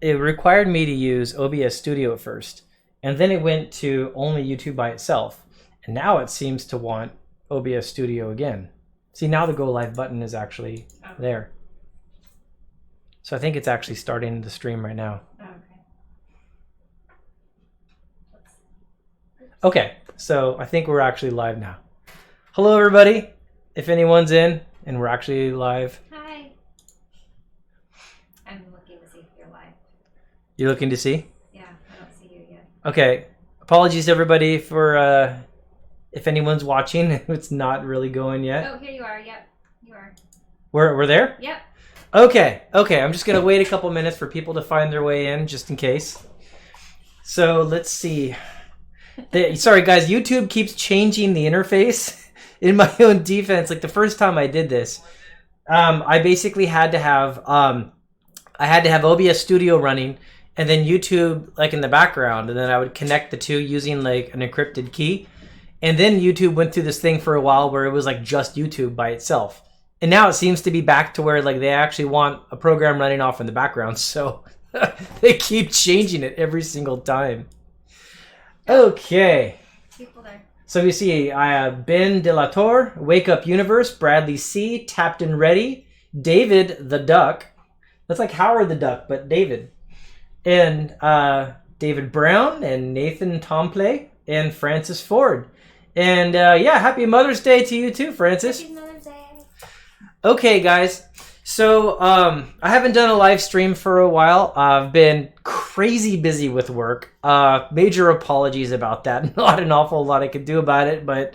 it required me to use OBS Studio at first, and then it went to only YouTube by itself, and now it seems to want OBS Studio again. See, now the go live button is actually there. So I think it's actually starting the stream right now. Okay, so I think we're actually live now. Hello, everybody. If anyone's in, and we're actually live. Hi. I'm looking to see if you're live. You're looking to see? Yeah, I don't see you yet. Okay. Apologies, everybody, for if anyone's watching. It's not really going yet. Oh, here you are. Yep, you are. We're there? Yep. Okay. I'm just going to wait a couple minutes for people to find their way in, just in case. So let's see. Sorry, guys. YouTube keeps changing the interface. In my own defense, like the first time I did this, I basically had to have OBS Studio running and then YouTube like in the background, and then I would connect the two using like an encrypted key. And then YouTube went through this thing for a while where it was like just YouTube by itself. And now it seems to be back to where like they actually want a program running off in the background. So they keep changing it every single time. Okay. People there. So you see, I have Ben De La Torre, Wake Up Universe, Bradley C, Tapped and Ready, David the Duck. That's like Howard the Duck, but David. And David Brown, and Nathan Tomplay, and Francis Ford. And yeah, happy Mother's Day to you too, Francis. Happy Mother's Day. Okay, guys. So I haven't done a live stream for a while. I've been crazy busy with work. Major apologies about that. Not an awful lot I could do about it, but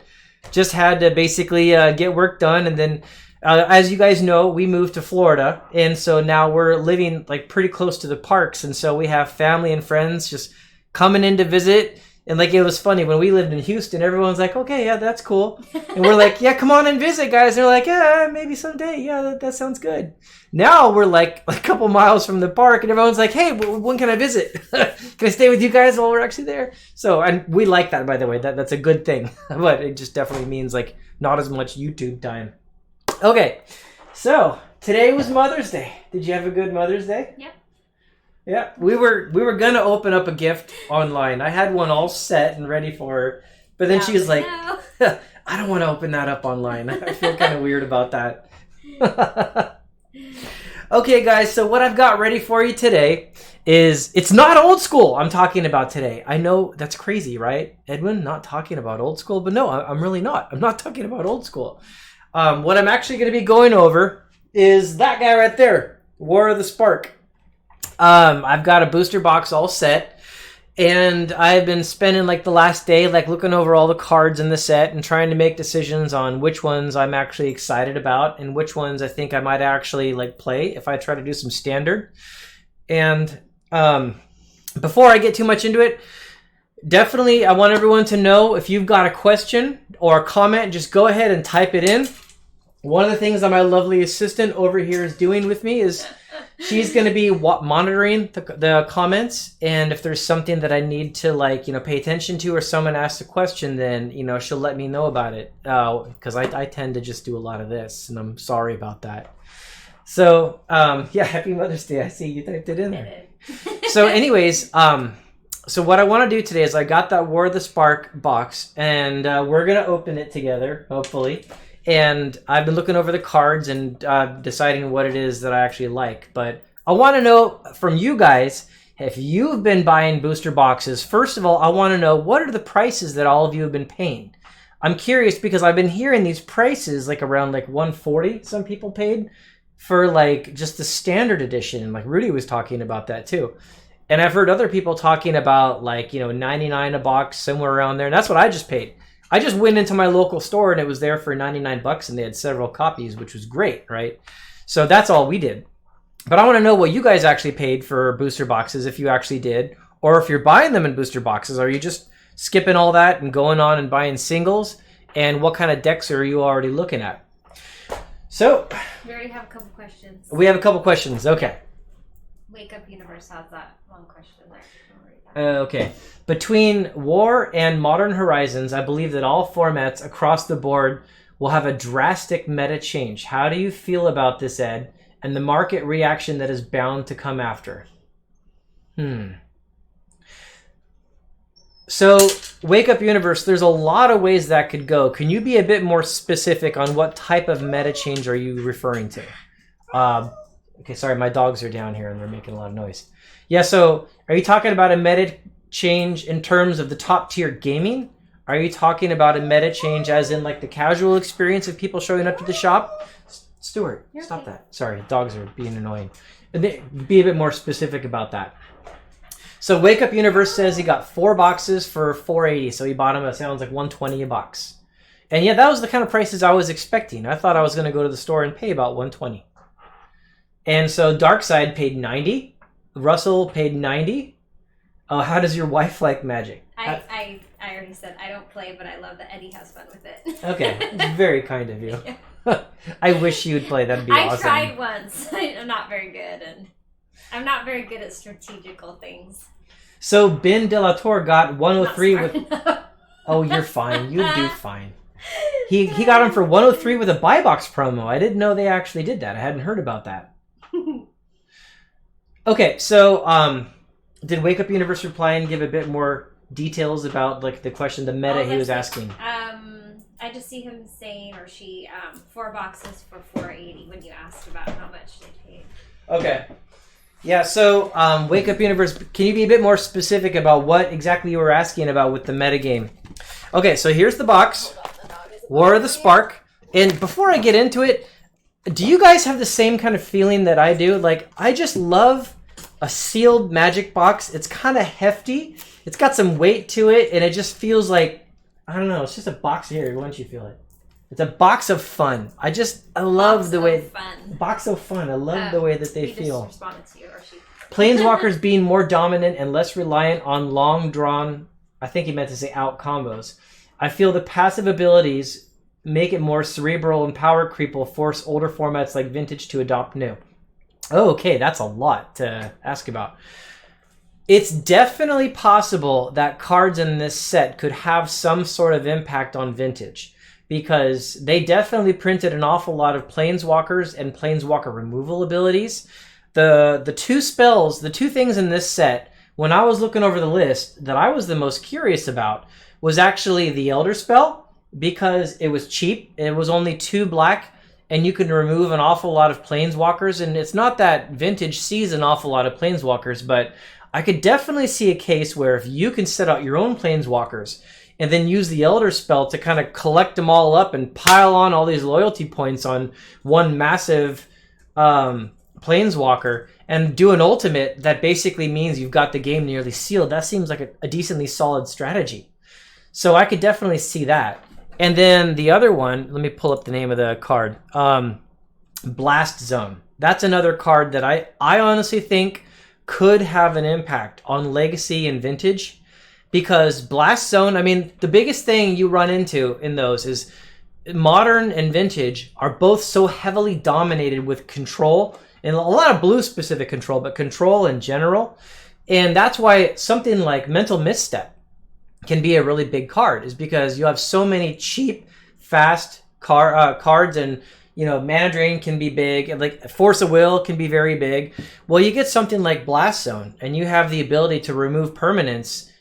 just had to basically get work done. And then, as you guys know, we moved to Florida, and so now we're living like pretty close to the parks, and so we have family and friends just coming in to visit. And like it was funny when we lived in Houston, everyone's like, "Okay, yeah, that's cool," and we're like, "Yeah, come on and visit, guys." And they're like, "Yeah, maybe someday. Yeah, that sounds good." Now we're like a couple miles from the park, and everyone's like, "Hey, when can I visit? Can I stay with you guys while we're actually there?" So, and we like that, by the way. That's a good thing, but it just definitely means like not as much YouTube time. Okay, so today was Mother's Day. Did you have a good Mother's Day? Yep. Yeah, we were gonna open up a gift online. I had one all set and ready for her, but then she was like, no. "I don't want to open that up online. I feel kind of weird about that." Okay, guys. So what I've got ready for you today is it's not old school. I'm talking about today. I know that's crazy, right, Edwin? Not talking about old school, but no, I'm really not. I'm not talking about old school. What I'm actually going to be going over is that guy right there, War of the Spark. I've got a booster box all set, and I've been spending like the last day like looking over all the cards in the set and trying to make decisions on which ones I'm actually excited about and which ones I think I might actually like play if I try to do some standard. And before I get too much into it, definitely I want everyone to know if you've got a question or a comment, just go ahead and type it in. One of the things that my lovely assistant over here is doing with me is she's going to be monitoring the comments, and if there's something that I need to like, pay attention to, or someone asks a question, then, she'll let me know about it, because I tend to just do a lot of this, and I'm sorry about that. So, yeah, happy Mother's Day. I see you typed it in there. So anyways, so what I want to do today is I got that War of the Spark box, and we're going to open it together, hopefully. And I've been looking over the cards and deciding what it is that I actually like. But I want to know from you guys, if you've been buying booster boxes, first of all, I want to know what are the prices that all of you have been paying. I'm curious because I've been hearing these prices like around like $140 some people paid for like just the standard edition. Like Rudy was talking about that too. And I've heard other people talking about like, $99 a box, somewhere around there. And that's what I just paid. I just went into my local store and it was there for $99 and they had several copies, which was great, right? So that's all we did. But I want to know what you guys actually paid for booster boxes, if you actually did, or if you're buying them in booster boxes. Are you just skipping all that and going on and buying singles? And what kind of decks are you already looking at? So We already have a couple questions. we have a couple questions. Okay. Wake Up Universe has that one question there. Okay. Between War and Modern Horizons, I believe that all formats across the board will have a drastic meta change. How do you feel about this, Ed, and the market reaction that is bound to come after? So, Wake Up Universe, there's a lot of ways that could go. Can you be a bit more specific on what type of meta change are you referring to? Okay, sorry, my dogs are down here and they're making a lot of noise. Yeah, so are you talking about a meta change in terms of the top tier gaming? Are you talking about a meta change as in like the casual experience of people showing up to the shop? Stuart, stop that. Sorry, dogs are being annoying. Be a bit more specific about that. So Wake Up Universe says he got 4 boxes for $4.80, so he bought them, it sounds like $120 a box. And yeah, that was the kind of prices I was expecting. I thought I was going to go to the store and pay about $120. And so Darkside paid $90. Russell paid $90. How does your wife like Magic? I already said I don't play, but I love that Eddie has fun with it. Okay, it's very kind of you. I wish you would play, that'd be awesome. I tried once. I'm not very good, and I'm not very good at strategical things. So Ben De La Torre got 103 with... Oh, you're fine. You do fine. He got him for 103 with a buy box promo. I didn't know they actually did that. I hadn't heard about that. Okay, so did Wake Up Universe reply and give a bit more details about like the question, the meta he was asking? I just see him saying, or she, 4 boxes for $4.80 when you asked about how much they paid. Okay. Yeah, so Wake Up Universe, can you be a bit more specific about what exactly you were asking about with the metagame? Okay, so here's the box. War of the Spark. And before I get into it, do you guys have the same kind of feeling that I do? Like, I just love a sealed Magic box. It's kind of hefty. It's got some weight to it, and it just feels like, I don't know, it's just a box here. Why don't you feel it? It's a box of fun. I love the way... Box of fun. I love the way that they feel. Just responded to you, or she... Planeswalkers being more dominant and less reliant on long-drawn, I think he meant to say out combos. I feel the passive abilities make it more cerebral and power creep will force older formats like Vintage to adopt new. Oh, okay, that's a lot to ask about. It's definitely possible that cards in this set could have some sort of impact on Vintage, because they definitely printed an awful lot of Planeswalkers and Planeswalker removal abilities. The two spells, the two things in this set, when I was looking over the list, that I was the most curious about was actually the Elder spell, because it was cheap. It was only 2 black, and you can remove an awful lot of Planeswalkers. And it's not that Vintage sees an awful lot of Planeswalkers, but I could definitely see a case where if you can set out your own Planeswalkers and then use the Elder spell to kind of collect them all up and pile on all these loyalty points on one massive Planeswalker and do an ultimate that basically means you've got the game nearly sealed. That seems like a decently solid strategy. So I could definitely see that. And then the other one, let me pull up the name of the card. Blast Zone. That's another card that I honestly think could have an impact on Legacy and Vintage. Because Blast Zone, I mean, the biggest thing you run into in those is Modern and Vintage are both so heavily dominated with control, and a lot of blue-specific control, but control in general. And that's why something like Mental Misstep can be a really big card, is because you have so many cheap, fast cards, and Mana Drain can be big, and like Force of Will can be very big. Well, you get something like Blast Zone, and you have the ability to remove permanents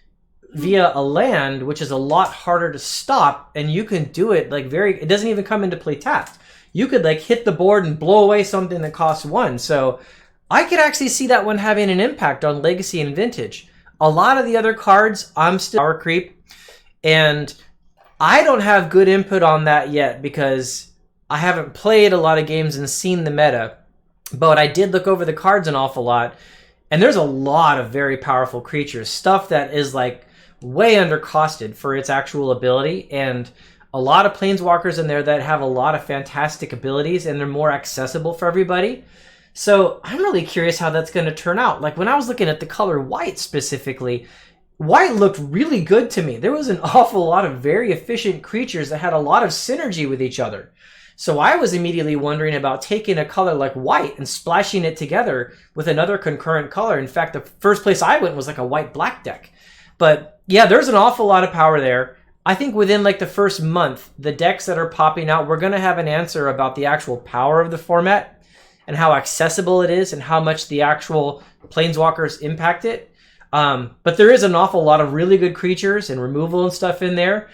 via a land, which is a lot harder to stop, and you can do it like it doesn't even come into play tapped. You could like hit the board and blow away something that costs 1. So I could actually see that one having an impact on Legacy and Vintage. A lot of the other cards, I'm still power creep, and I don't have good input on that yet because I haven't played a lot of games and seen the meta, but I did look over the cards an awful lot, and there's a lot of very powerful creatures, stuff that is like way undercosted for its actual ability, and a lot of Planeswalkers in there that have a lot of fantastic abilities, and they're more accessible for everybody. So I'm really curious how that's going to turn out. Like when I was looking at the color white specifically, white looked really good to me. There was an awful lot of very efficient creatures that had a lot of synergy with each other. So I was immediately wondering about taking a color like white and splashing it together with another concurrent color. In fact, the first place I went was like a white-black deck. But yeah, there's an awful lot of power there. I think within like the first month, the decks that are popping out, we're going to have an answer about the actual power of the format. and how accessible it is and how much the actual planeswalkers impact it. But there is an awful lot of really good creatures and removal and stuff in there.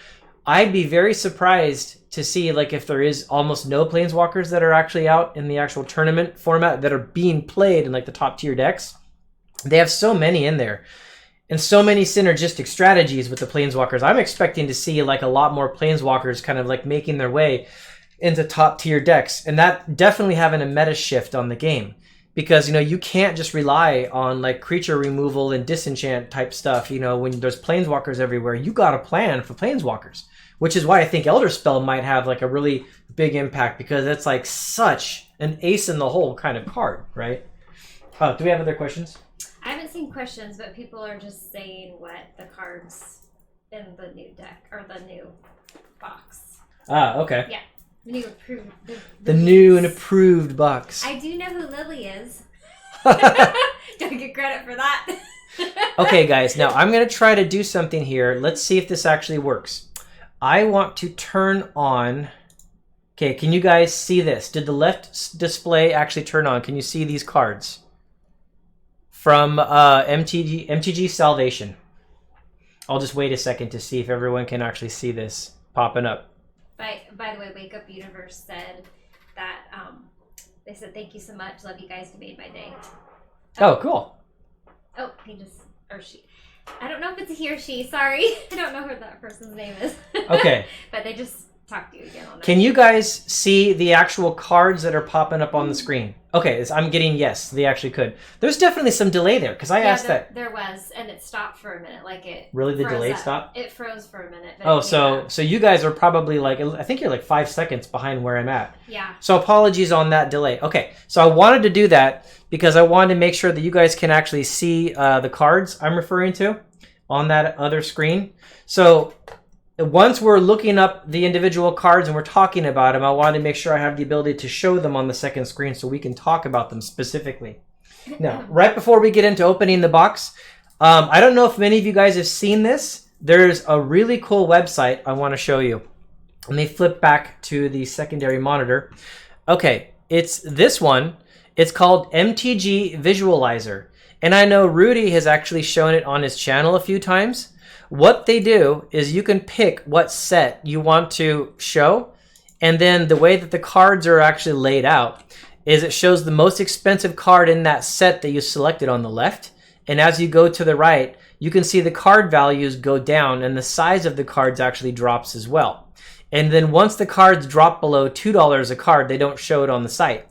I'd be very surprised to see like if there is almost no planeswalkers that are actually out in the actual tournament format that are being played in like the top tier decks. They have so many in there and so many synergistic strategies with the planeswalkers. I'm expecting to see like a lot more planeswalkers kind of like making their way into top tier decks, and that definitely having a meta shift on the game. Because, you know, you can't just rely on like creature removal and disenchant type stuff. You know, when there's planeswalkers everywhere, you got to plan for planeswalkers, which is why I think Elder Spell might have like a really big impact, because it's like such an ace in the hole kind of card, right? Oh, do we have other questions? I haven't seen questions, but people are just saying what the cards in the new deck or the new box. Ah, okay. Yeah. The new approved. The new and approved box. I do know who Lily is. Don't get credit for that. Okay, guys. Now, I'm going to try to do something here. Let's see if this actually works. I want to turn on... Okay, can you guys see this? Did the left display actually turn on? Can you see these cards? From MTG Salvation. I'll just wait a second to see if everyone can actually see this popping up. By the way, Wake Up Universe said that they said thank you so much, love you guys, you made my day. Oh, cool. Oh, he just or she. I don't know if it's a he or she. Sorry, I don't know who that person's name is. Okay. But they just talked to you again on that. Can you guys see the actual cards that are popping up on the screen? Okay, I'm getting yes, they actually could. There's definitely some delay there, because I asked that. There was, and it stopped for a minute. Like it really, the delay up. stopped? It froze for a minute. But oh, so you guys are probably like, I think you're like 5 seconds behind where I'm at. Yeah. So apologies on that delay. Okay, so I wanted to do that because I wanted to make sure that you guys can actually see the cards I'm referring to on that other screen. So once we're looking up the individual cards and we're talking about them, I wanted to make sure I have the ability to show them on the second screen so we can talk about them specifically. Now, right before we get into opening the box, I don't know if many of you guys have seen this. There's a really cool website I want to show you. Let me flip back to the secondary monitor. Okay, it's this one. It's called MTG Visualizer. And I know Rudy has actually shown it on his channel a few times. What they do is you can pick what set you want to show, and then the way that the cards are actually laid out is it shows the most expensive card in that set that you selected on the left, and as you go to the right, you can see the card values go down and the size of the cards actually drops as well. And then once the cards drop below $2 a card, they don't show it on the site.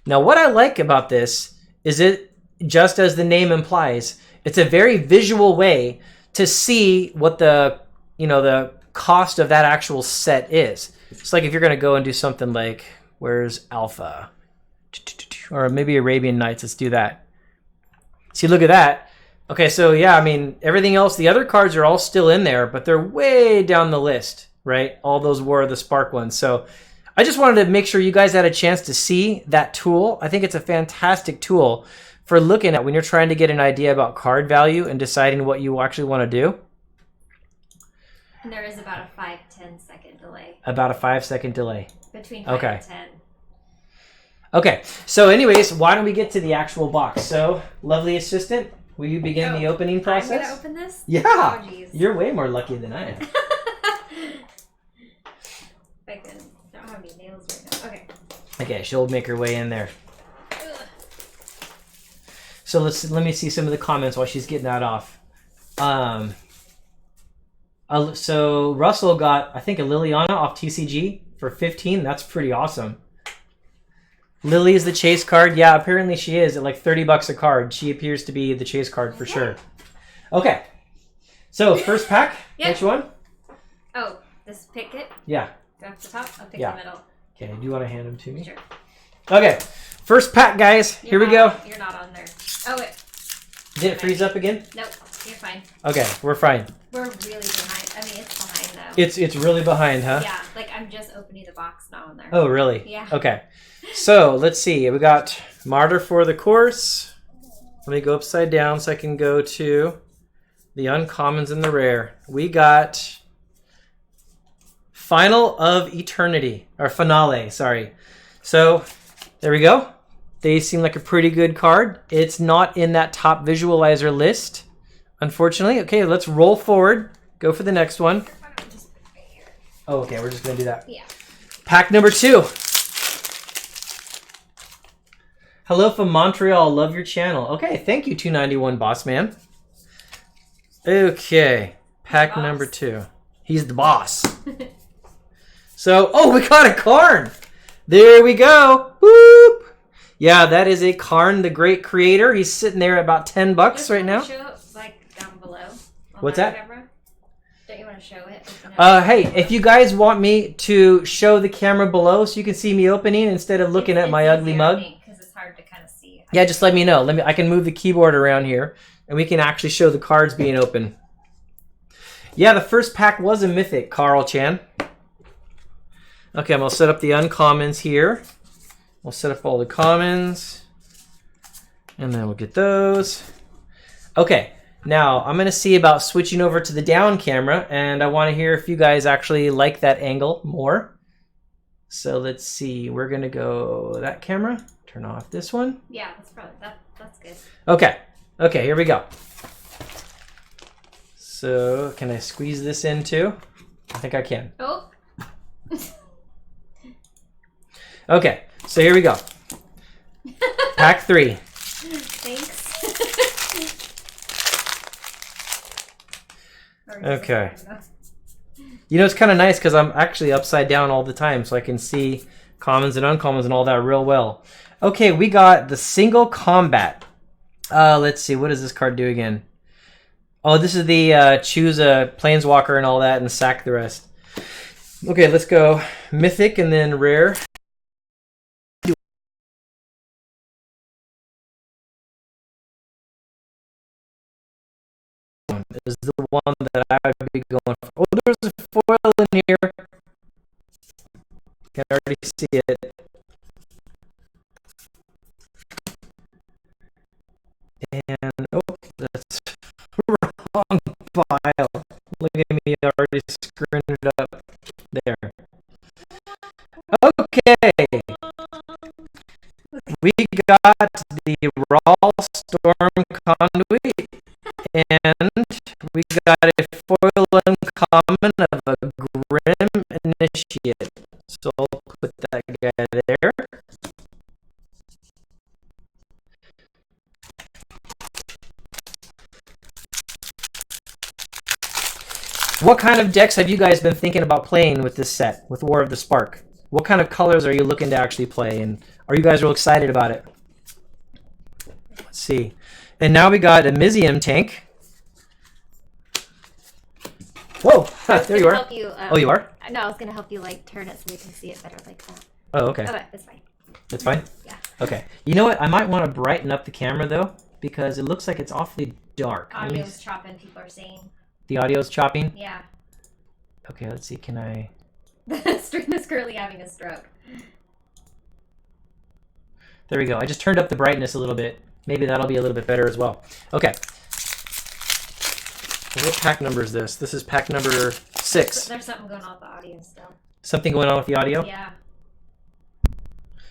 Now what I like about this is it, just as the name implies, it's a very visual way to see what the cost of that actual set is. It's like if you're going to go and do something like, where's Alpha? Or maybe Arabian Nights, let's do that. See, look at that. Okay, so yeah, I mean, everything else, the other cards are all still in there, but they're way down the list, right? All those were the Spark ones. So I just wanted to make sure you guys had a chance to see that tool. I think it's a fantastic tool for looking at when you're trying to get an idea about card value and deciding what you actually want to do. And there is about a 5-10 second delay. About a 5-second delay. Between 5 and 10. Okay, so anyways, why don't we get to the actual box? So, lovely assistant, will you begin the opening process? I'm going to open this? Yeah. Oh, geez. You're way more lucky than I am. I don't have any nails right now. Okay. Okay, she'll make her way in there. So let me see some of the comments while she's getting that off. So Russell got, I think, a Liliana off TCG for 15. That's pretty awesome. Lily is the chase card. Yeah, apparently she is at like $30 a card. She appears to be the chase card for sure. Okay. So first pack. Yep. Which one? Oh, this pick it? Yeah. Go off the top? I'll pick the middle. Okay, do you want to hand them to me? Sure. Okay. First pack, guys. Here we go. You're not on there. Oh, wait. Did it freeze up again? Nope. You're fine. Okay, we're fine. We're really behind. I mean, it's behind, though. It's really behind, huh? Yeah, like I'm just opening the box, not on there. Oh, really? Yeah. Okay. So, let's see. We got Martyr for the course. Let me go upside down so I can go to the uncommons and the rare. We got Final of Eternity. Or Finale, sorry. So, there we go. They seem like a pretty good card. It's not in that top visualizer list, unfortunately. Okay, let's roll forward. Go for the next one. Oh, okay, we're just going to do that. Yeah. Pack number 2. Hello from Montreal. Love your channel. Okay, thank you, 291 Boss Man. Okay, pack number 2. He's the boss. So, oh, we got a Karn. There we go. Whoop. Yeah, that is a Karn, the great creator. He's sitting there at about $10 right now. Show it, like, down below. What's that? Camera? Don't you want to show it? Hey, if you guys want me to show the camera below so you can see me opening instead of looking at my ugly mug. Because it's hard to kind of see. Yeah, just let me know. I can move the keyboard around here and we can actually show the cards being open. Yeah, the first pack was a mythic, Carl Chan. Okay, I'm going to set up the uncommons here. We'll set up all the commons. And then we'll get those. Okay, now I'm going to see about switching over to the down camera. And I want to hear if you guys actually like that angle more. So let's see. We're going to go that camera. Turn off this one. Yeah, that's probably, that's good. Okay. Okay, here we go. So can I squeeze this in too? I think I can. Oh. Okay, so here we go. Pack 3. Thanks. Okay. You know, it's kind of nice because I'm actually upside down all the time, so I can see commons and uncommons and all that real well. Okay, we got the single combat. Let's see, what does this card do again? Oh, this is the choose a planeswalker and all that and sack the rest. Okay, let's go mythic and then rare. Is the one that I would be going for. Oh, there's a foil in here. Can already see it. And oh, that's wrong file. Look at me already screwing it up there. Okay. We got the Raw Storm Conduit. And we got a foil uncommon of a Grim Initiate. So I'll put that guy there. What kind of decks have you guys been thinking about playing with this set, with War of the Spark? What kind of colors are you looking to actually play? And are you guys real excited about it? Let's see. And now we got a Mizium tank. Whoa, there you are. Oh, you are? No, I was going to help you like turn it so they can see it better like that. Oh, okay. Okay, that's fine. That's fine? Yeah. Okay. You know what? I might want to brighten up the camera, though, because it looks like it's awfully dark. Audio's chopping, people are saying. The audio's chopping? Yeah. Okay, let's see. Can I... The stream is currently having a stroke. There we go. I just turned up the brightness a little bit. Maybe that'll be a little bit better as well. Okay. What pack number is this? This is pack number 6. There's something going on with the audio still. Something going on with the audio? Yeah.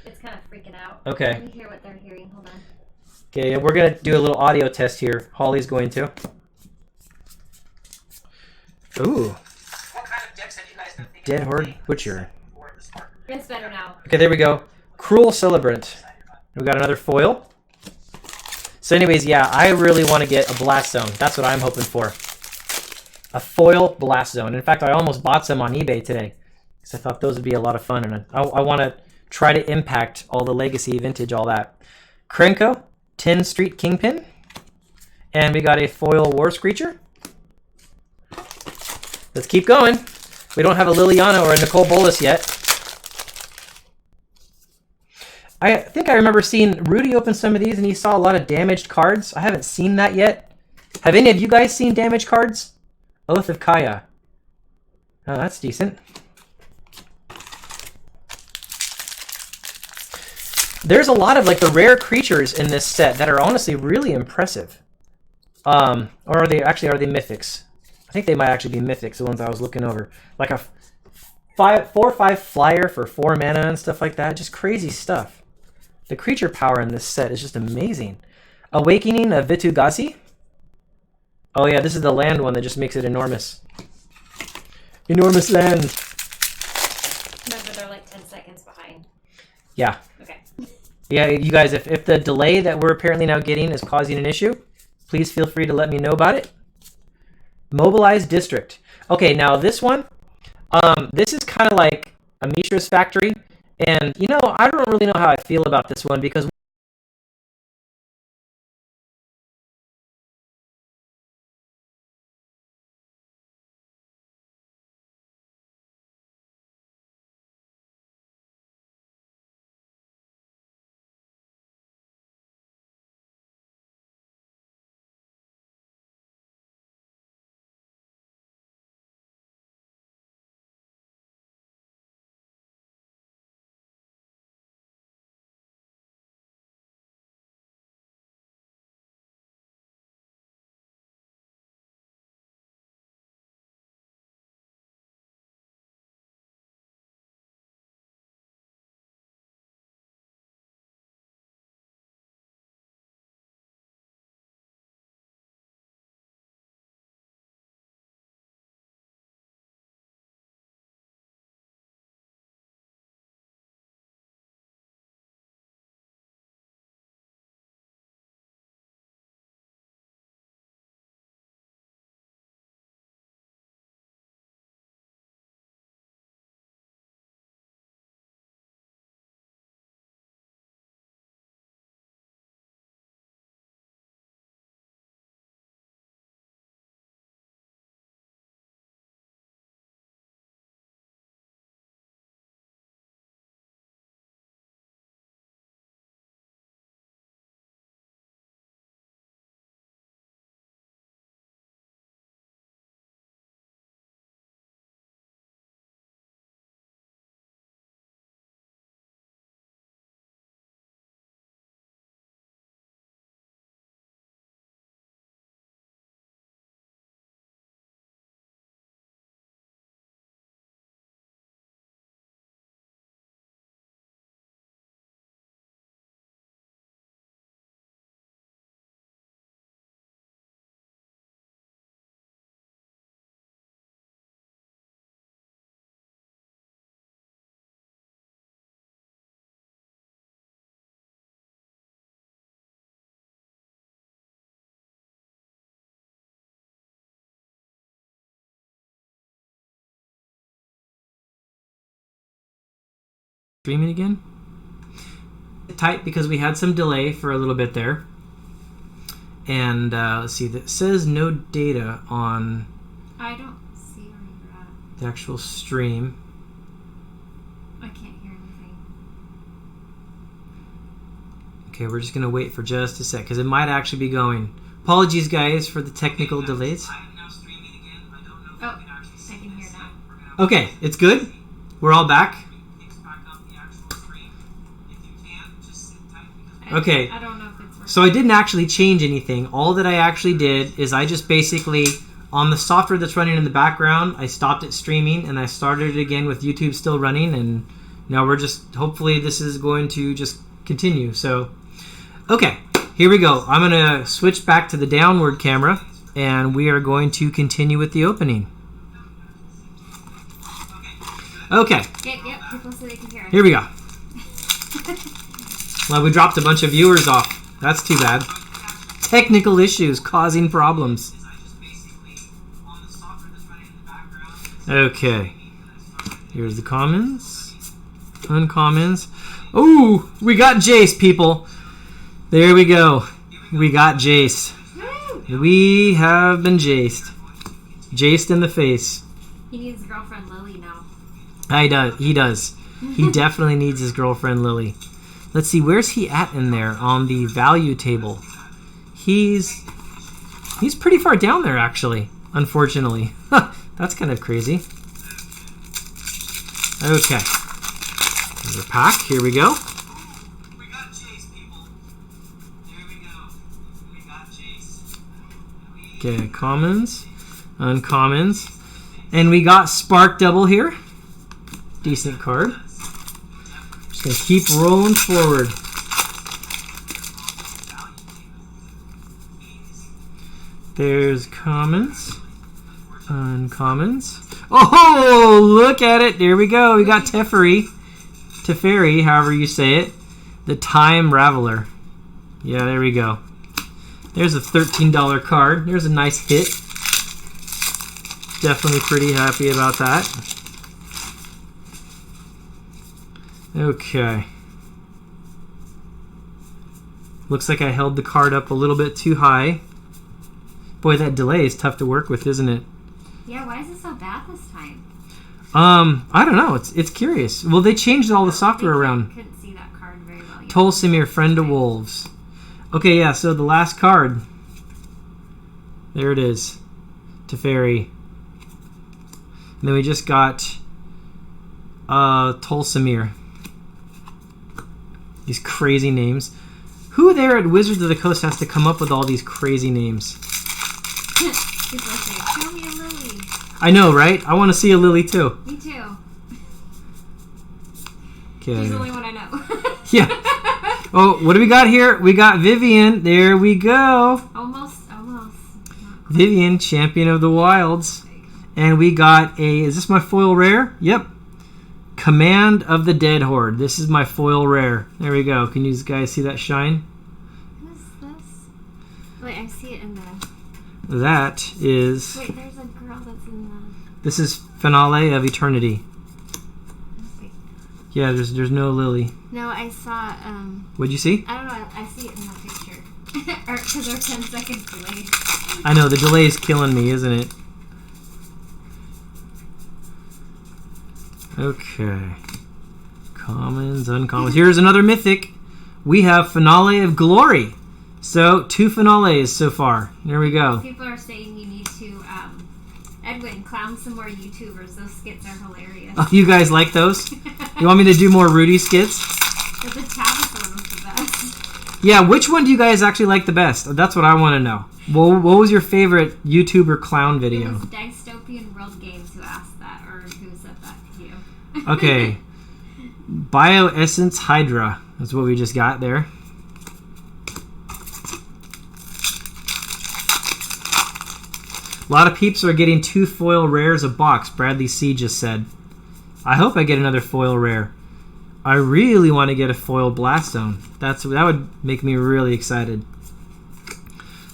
It's kind of freaking out. Okay. Let me hear what they're hearing. Hold on. Okay, we're going to do a little audio test here. Holly's going to. Ooh. What kind of decks have you guys been thinking Dead of Horde playing Butcher. for the Spark? It's better now. Okay, there we go. Cruel Celebrant. We got another foil. So anyways, yeah, I really want to get a Blast Zone. That's what I'm hoping for. A foil Blast Zone. In fact, I almost bought some on eBay today because I thought those would be a lot of fun. And I want to try to impact all the Legacy, Vintage, all that. Krenko, 10 Street Kingpin. And we got a foil War Screecher. Let's keep going. We don't have a Liliana or a Nicole Bolas yet. I think I remember seeing Rudy open some of these and he saw a lot of damaged cards. I haven't seen that yet. Have any of you guys seen damaged cards? Oath of Kaya. Oh, that's decent. There's a lot of like the rare creatures in this set that are honestly really impressive. Or are they mythics? I think they might actually be mythics, the ones I was looking over. Like a 4/5 flyer for 4 mana and stuff like that. Just crazy stuff. The creature power in this set is just amazing. Awakening of Vitugasi. Oh yeah, this is the land one that just makes it enormous. Enormous land. Remember, they're like 10 seconds behind. Yeah. Okay. Yeah, you guys, if the delay that we're apparently now getting is causing an issue, please feel free to let me know about it. Mobilized District. Okay, now this one, this is kind of like a Mishra's Factory. And, you know, I don't really know how I feel about this one because streaming again. Tight because we had some delay for a little bit there. And let's see, that says no data on I don't see where you're at. the actual stream. I can't hear anything. Okay, we're just going to wait for just a sec because it might actually be going. Apologies, guys, for the technical delays. I am now streaming again. I don't know if Oh, you can actually see I can this. hear now. We're gonna Okay, it's good. We're all back. fix back up the actual stream. If you can't, just sit tight because Okay. I don't know if it's working. So I didn't actually change anything. All that I actually did is I just basically, on the software that's running in the background, I stopped it streaming and I started it again with YouTube still running, and now we're just, hopefully this is going to just continue. So, okay, here we go. I'm going to switch back to the downward camera and we are going to continue with the opening. Okay, Yep, people so they can hear us. here we go. Well, we dropped a bunch of viewers off. That's too bad. Technical issues causing problems. Okay. Here's the commons. Uncommons. Oh, we got Jace, people. There we go. We got Jace. Woo! We have been Jaced. Jaced in the face. He needs his girlfriend Lily now. He does. He definitely needs his girlfriend Lily. Let's see, where's he at in there on the value table? He's pretty far down there, actually, unfortunately. That's kind of crazy. Okay. Another pack. Here we go. we got Jace, people. There we go. We got Jace. Okay, commons, uncommons. And we got Spark Double here. Decent card. Just going to keep rolling forward. There's commons. Uncommons. Oh, look at it. There we go. We got Teferi, however you say it. The Time Raveler. Yeah, there we go. There's a $13 card. There's a nice hit. Definitely pretty happy about that. Okay. Looks like I held the card up a little bit too high. Boy, that delay is tough to work with, isn't it? Yeah, why is it so bad this time? I don't know. It's curious. Well, they changed all the software around. Couldn't see that card very well. Tolsimir, Friend of Wolves. Okay, yeah, so the last card. There it is. Teferi. And then we just got Tolsimir. These crazy names. Who there at Wizards of the Coast has to come up with all these crazy names? People say, show me a lily. I know, right? I want to see a lily too. Me too. Okay. She's the only one I know. Yeah. Oh, what do we got here? We got Vivian. There we go. Almost. Vivian, Champion of the Wilds. And we got is this my foil rare? Yep. Command of the Dead Horde. This is my foil rare. There we go. Can you guys see that shine? Who's this? Wait, I see it in the... That is... Wait, there's a girl that's in the... This is Finale of Eternity. Wait. Yeah, there's no Lily. No, I saw... What'd you see? I don't know. I see it in the picture. Because they're 10 seconds delayed. I know, the delay is killing me, isn't it? Okay. Commons, uncommons. Here's another mythic. We have Finale of Glory. So, 2 finales so far. There we go. People are saying you need to, Edwin, clown some more YouTubers. Those skits are hilarious. Oh, you guys like those? You want me to do more Rudy skits? But the Tavis one was the best. Yeah, which one do you guys actually like the best? That's what I want to know. What was your favorite YouTuber clown video? It was Dystopian World Games who asked that, or who said that to you. Okay. Bioessence Hydra. That's what we just got there. A lot of peeps are getting 2 foil rares a box, Bradley C just said. I hope I get another foil rare. I really want to get a foil Blast Zone. That would make me really excited.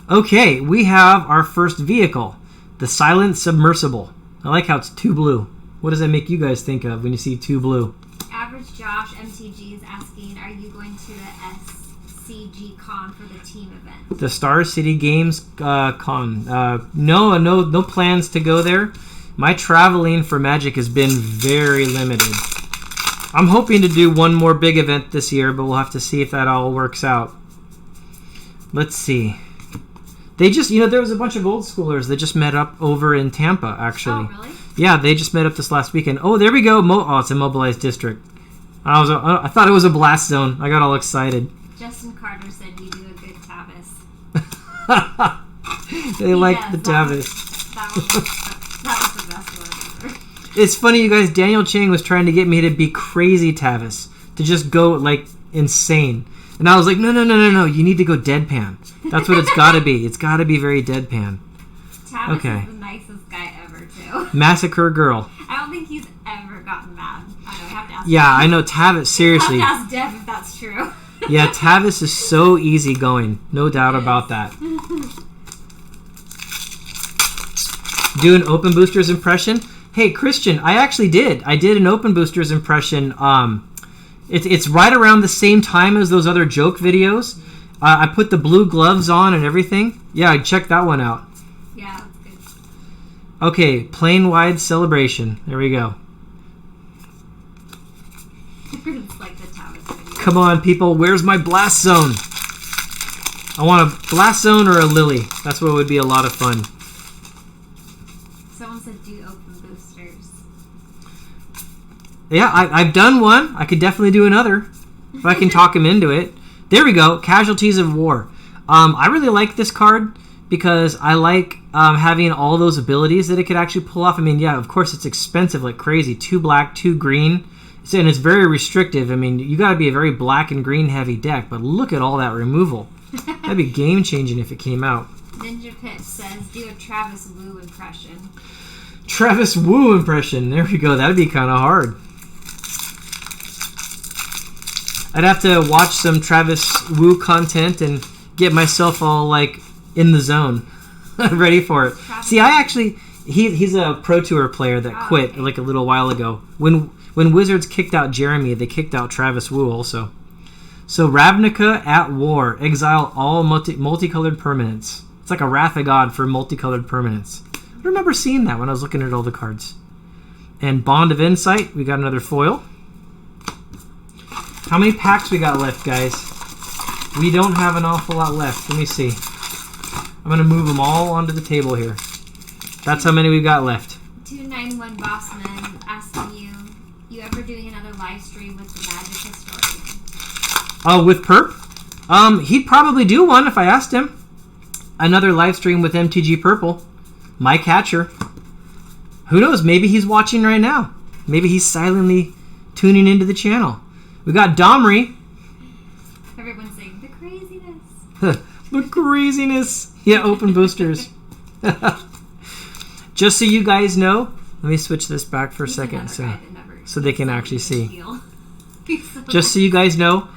Okay, we have our first vehicle, the Silent Submersible. I like how it's 2 blue. What does that make you guys think of when you see 2 blue? Average Josh MTG is asking, are you going to the SCG Con for the team event? The Star City Games Con. No plans to go there. My traveling for Magic has been very limited. I'm hoping to do one more big event this year, but we'll have to see if that all works out. Let's see. They just, there was a bunch of old schoolers that just met up over in Tampa, actually. Oh, really? Yeah, they just met up this last weekend. Oh, there we go. It's a mobilized district. I thought it was a Blast Zone. I got all excited. Justin Carter said you do a good Tavis. They like the Tavis. That was the best one ever. It's funny, you guys. Daniel Chang was trying to get me to be crazy Tavis, to just go like insane, and I was like, no. You need to go deadpan. That's what it's got to be. It's got to be very deadpan. Tavis Okay. is the nicest guy ever, too. Massacre Girl. I don't think he's ever gotten mad. I know, I have to ask Yeah, Dev. I know Tavis. Seriously. I have to ask Dev if that's true. Yeah, Tavis is so easygoing. No doubt about that. Do an Open Boosters impression. Hey, Christian, I actually did. I did an Open Boosters impression. It's right around the same time as those other joke videos. I put the blue gloves on and everything. Yeah, check that one out. Yeah, that's good. Okay, Plane-Wide Celebration. There we go. It's like the Tavis video. Come on, people. Where's my Blast Zone? I want a Blast Zone or a Lily. That's what would be a lot of fun. Someone said do Open Boosters. Yeah, I've done one. I could definitely do another if I can talk him into it. There we go. Casualties of War. I really like this card because I like having all those abilities that it could actually pull off. I mean, yeah, of course it's expensive like crazy. 2 black, 2 green. And it's very restrictive. I mean, you got to be a very black and green heavy deck, but look at all that removal. That'd be game changing if it came out. Ninja Pit says, do a Travis Wu impression. Travis Wu impression. There we go. That'd be kind of hard. I'd have to watch some Travis Wu content and get myself all like in the zone, ready for it. See, I actually he's a Pro Tour player that quit like a little while ago. When Wizards kicked out Jeremy, they kicked out Travis Wu also. So Ravnica at War, exile all multicolored permanents. It's like a Wrath of God for multicolored permanents. I remember seeing that when I was looking at all the cards. And Bond of Insight, we got another foil. How many packs we got left, guys? We don't have an awful lot left. Let me see. I'm going to move them all onto the table here. That's how many we've got left. 291 Bossman asking you ever doing another live stream with the Magic Historian? Oh, with Perp? He'd probably do one if I asked him. Another live stream with MTG Purple. My catcher. Who knows? Maybe he's watching right now. Maybe he's silently tuning into the channel. We got Domri. Everyone's saying, the craziness. The craziness. Yeah, open boosters. Just so you guys know, let me switch this back for a second so they can actually see. Just so you guys know,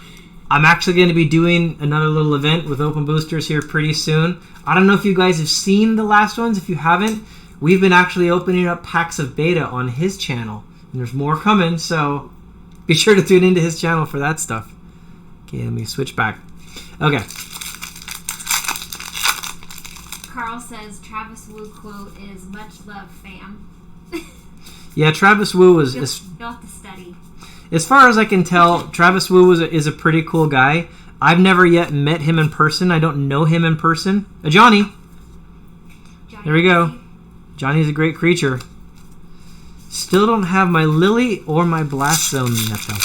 I'm actually going to be doing another little event with open boosters here pretty soon. I don't know if you guys have seen the last ones. If you haven't, we've been actually opening up packs of beta on his channel. And there's more coming, so be sure to tune into his channel for that stuff. Okay, let me switch back. Okay. Carl says Travis Wu quote is much love, fam. Yeah, Travis Wu is... You'll have to study. As far as I can tell, Travis Wu is a pretty cool guy. I've never yet met him in person. I don't know him in person. Johnny. There we go. Johnny's a great creature. Still don't have my Lily or my Blast Zone yet, though.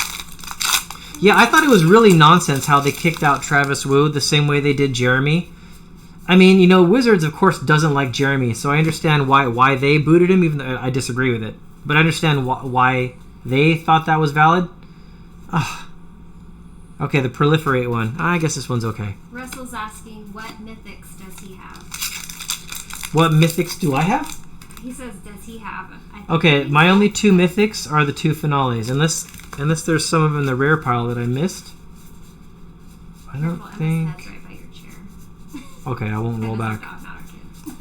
Yeah, I thought it was really nonsense how they kicked out Travis Wu the same way they did Jeremy. I mean, you know, Wizards, of course, doesn't like Jeremy, so I understand why they booted him, even though I disagree with it. But I understand why they thought that was valid. Okay, the Proliferate one. I guess this one's okay. Russell's asking, what mythics does he have? What mythics do I have? He says, does he have? Okay, my only two mythics are the two finales. Unless there's some of them in the rare pile that I missed. I don't think... Right by your chair. Okay, I won't roll back.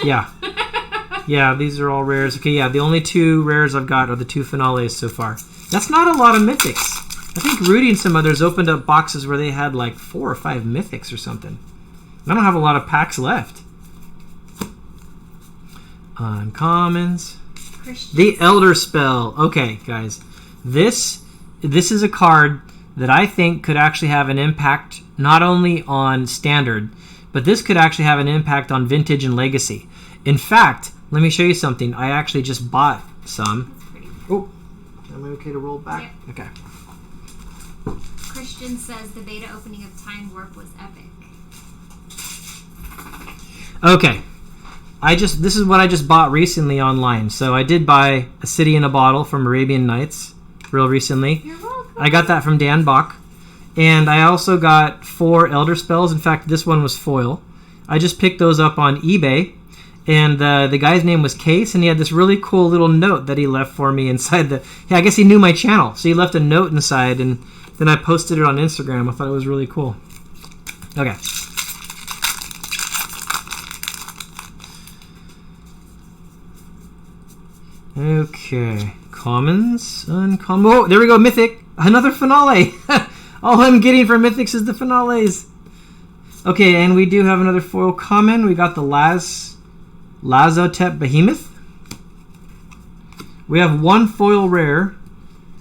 Yeah. Yeah, these are all rares. Okay, yeah, the only two rares I've got are the two finales so far. That's not a lot of mythics. I think Rudy and some others opened up boxes where they had like 4 or 5 mythics or something. I don't have a lot of packs left. Uncommons. The Elder Spell. Okay, guys. This is a card that I think could actually have an impact not only on Standard, but this could actually have an impact on Vintage and Legacy. In fact, let me show you something. I actually just bought some. Oh, am I okay to roll back? Yep. Okay. Christian says the beta opening of Time Warp was epic. Okay. This is what I just bought recently online. So I did buy A City in a Bottle from Arabian Nights real recently. You're welcome. I got that from Dan Bach. And I also got 4 Elder Spells. In fact, this one was foil. I just picked those up on eBay. And the guy's name was Case, and he had this really cool little note that he left for me inside the... Yeah, I guess he knew my channel. So he left a note inside, and then I posted it on Instagram. I thought it was really cool. Okay. Okay. Commons. Uncommon. Oh, there we go. Mythic. Another finale. All I'm getting for Mythics is the finales. Okay, and we do have another foil common. We got the Lazotep Behemoth. We have 1 foil rare.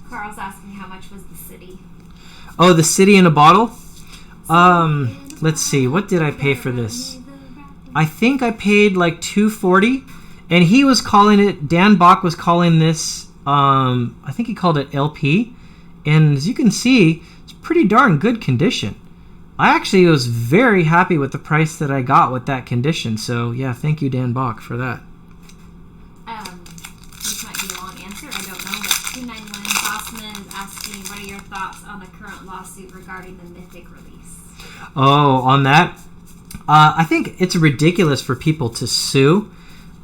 Carl's asking how much was the city. Oh, the City in a Bottle? Let's see. What did I pay for this? I think I paid like $2.40. And he was calling it, Dan Bach was calling this, I think he called it LP. And as you can see, it's pretty darn good condition. I actually was very happy with the price that I got with that condition. So, yeah, thank you, Dan Bach, for that. This might be a long answer. I don't know. But 291 Bossman is asking, what are your thoughts on the current lawsuit regarding the Mythic release? Oh, on that? I think it's ridiculous for people to sue.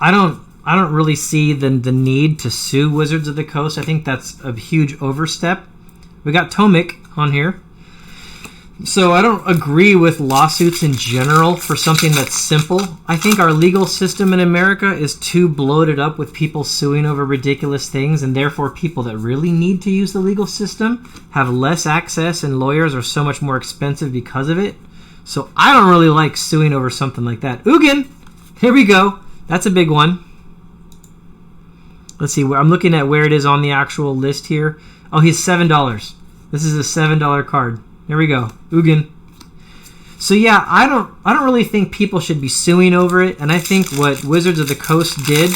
I don't really see the need to sue Wizards of the Coast. I think that's a huge overstep. We got Tomic on here. So I don't agree with lawsuits in general for something that's simple. I think our legal system in America is too bloated up with people suing over ridiculous things, and therefore people that really need to use the legal system have less access, and lawyers are so much more expensive because of it. So I don't really like suing over something like that. Ugin! Here we go. That's a big one. Let's see. I'm looking at where it is on the actual list here. Oh, he's $7. This is a $7 card. There we go. Ugin. So yeah, I don't really think people should be suing over it, and I think what Wizards of the Coast did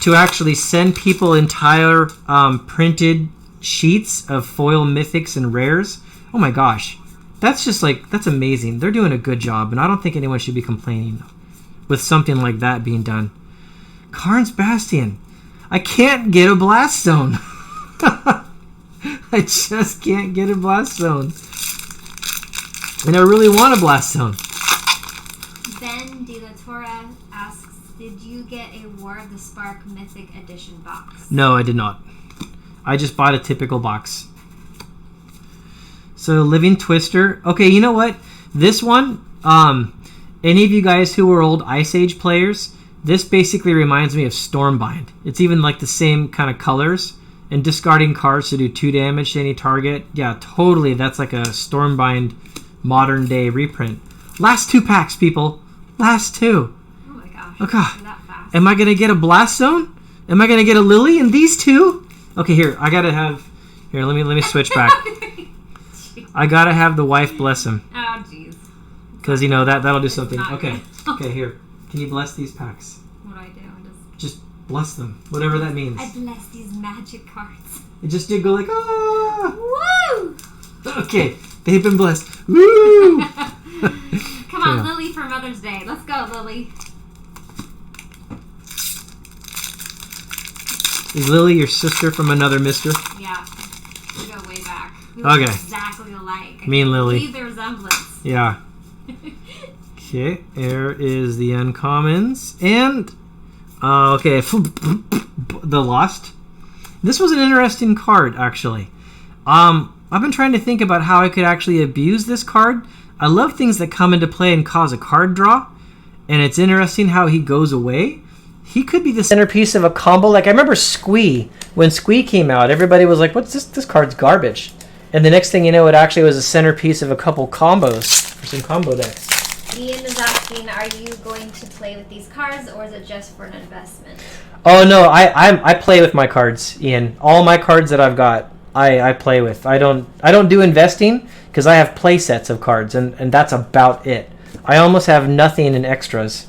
to actually send people entire printed sheets of foil mythics and rares, oh my gosh. That's amazing. They're doing a good job, and I don't think anyone should be complaining with something like that being done. Karn's Bastion. I can't get a Blast Zone. I just can't get a Blast Zone. And I really want a Blast Zone. Ben De La Torre asks, did you get a War of the Spark Mythic Edition box? No, I did not. I just bought a typical box. So, Living Twister. Okay, you know what? This one, any of you guys who were old Ice Age players, this basically reminds me of Stormbind. It's even like the same kind of colors. And discarding cards to do 2 damage to any target. Yeah, totally. That's like a Stormbind modern day reprint. Last 2 packs, people. Last 2. Oh my gosh. Oh god. That fast. Am I going to get a Blast Zone? Am I going to get a Lily in these 2? Okay, here. I got to have... Here, let me switch back. I got to have the wife bless him. Oh, jeez. Because, you know, that'll do something. not Okay. good. Okay, here. Can you bless these packs? What do I do? Just bless them. Whatever that means. I bless these magic cards. It just did go like, ah! Woo! Okay, they've been blessed. Woo! Come on, Lily for Mother's Day. Let's go, Lily. Is Lily your sister from another mister? Yeah. We go way back. We Okay. look exactly alike. Me and Lily. Believe the resemblance. Yeah. Okay, there is the uncommons. And, okay, the Lost. This was an interesting card, actually. I've been trying to think about how I could actually abuse this card. I love things that come into play and cause a card draw. And it's interesting how he goes away. He could be the centerpiece of a combo. Like, I remember Squee. When Squee came out, everybody was like, what's this? This card's garbage. And the next thing you know, it actually was a centerpiece of a couple combos for some combo decks. Ian is asking, are you going to play with these cards, or is it just for an investment? Oh, no, I play with my cards, Ian. All my cards that I've got, I play with. I don't do investing because I have play sets of cards, and that's about it. I almost have nothing in extras.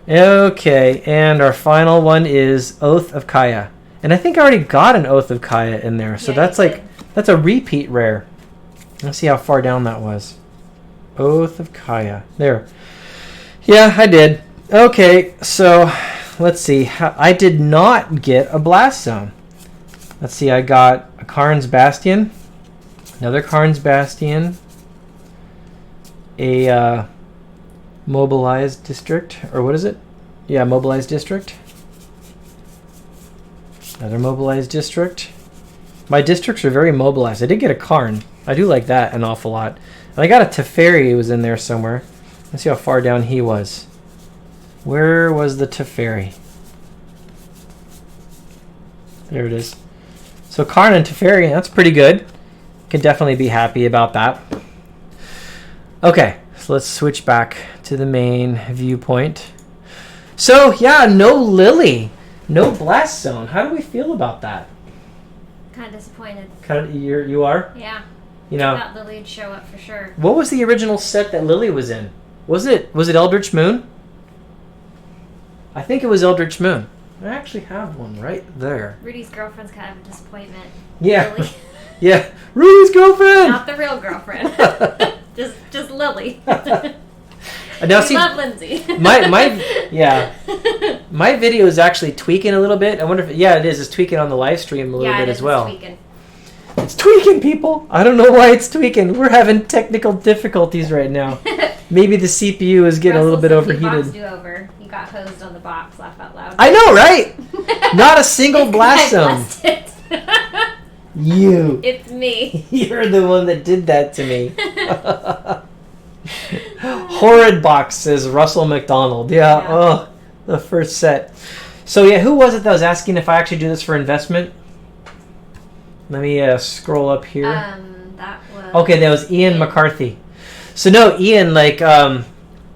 Okay, and our final one is Oath of Kaya. And I think I already got an Oath of Kaya in there, so Yeah, that's a repeat rare. Let's see how far down that was. Oath of Kaya. There. Yeah, I did. Okay, so let's see. I did not get a Blast Zone. Let's see, I got a Karn's Bastion, another Karn's Bastion, a Mobilized District, or what is it? Yeah, Mobilized District. Another Mobilized District. My districts are very mobilized. I did get a Karn. I do like that an awful lot. And I got a Teferi who was in there somewhere. Let's see how far down he was. Where was the Teferi? There it is. So Karn and Teferi, that's pretty good. Can definitely be happy about that. Okay, so let's switch back to the main viewpoint. So yeah, no Lily, no Blast Zone. How do we feel about that? Kind of disappointed. You are? Yeah. You know, I thought Lily would show up for sure. what was the original set that Lily was in? Was it Eldritch Moon? I think it was Eldritch Moon. I actually have one right there. Rudy's girlfriend's kind of a disappointment. Yeah. Lily. Yeah, Rudy's girlfriend. Not the real girlfriend. just Lily. Now We see, love Lindsay. my video is actually tweaking a little bit. I wonder if it is. It's tweaking on the live stream a little bit as well. It's tweaking, people. I don't know why it's tweaking. We're having technical difficulties right now. Maybe the CPU is getting a little bit Russell said overheated. Box do over. You got hosed on the box. Laugh out loud. I know, right? Not a single blast zone. It. You. It's me. You're the one that did that to me. Horrid box, says Russell McDonald. Yeah. Oh, the first set. So yeah, who was it that was asking if I actually do this for investment? Let me scroll up here. That was. Okay, that was Ian McCarthy. So no, Ian, like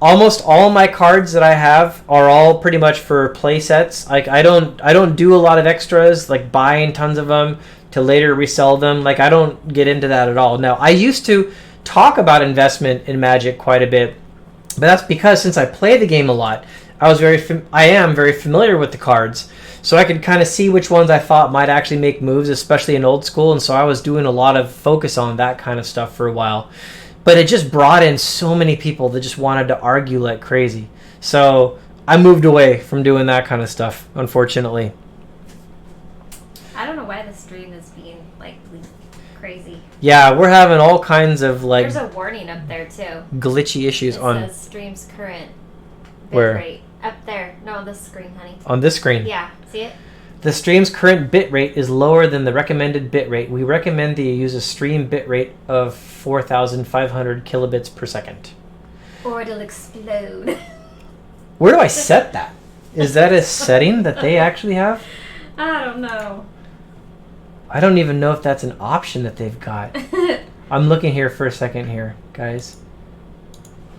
almost all my cards that I have are all pretty much for play sets. Like I don't do a lot of extras, like buying tons of them to later resell them. Like I don't get into that at all. Now I used to talk about investment in Magic quite a bit, but that's because since I play the game a lot, I am very familiar with the cards, so I could kind of see which ones I thought might actually make moves, especially in old school. And so I was doing a lot of focus on that kind of stuff for a while. But it just brought in so many people that just wanted to argue like crazy. So I moved away from doing that kind of stuff, unfortunately. I don't know why the stream is being like crazy. Yeah, we're having all kinds of like There's a warning up there too. glitchy issues It on says stream's current bit Where? rate. Up there. No, on this screen, honey. on this screen. Yeah, see it? The stream's current bit rate is lower than the recommended bit rate. We recommend that you use a stream bit rate of 4,500 kilobits per second. Or it'll explode. Where do I set that? Is that a setting that they actually have? I don't know. I don't even know if that's an option that they've got. I'm looking here for a second here, guys.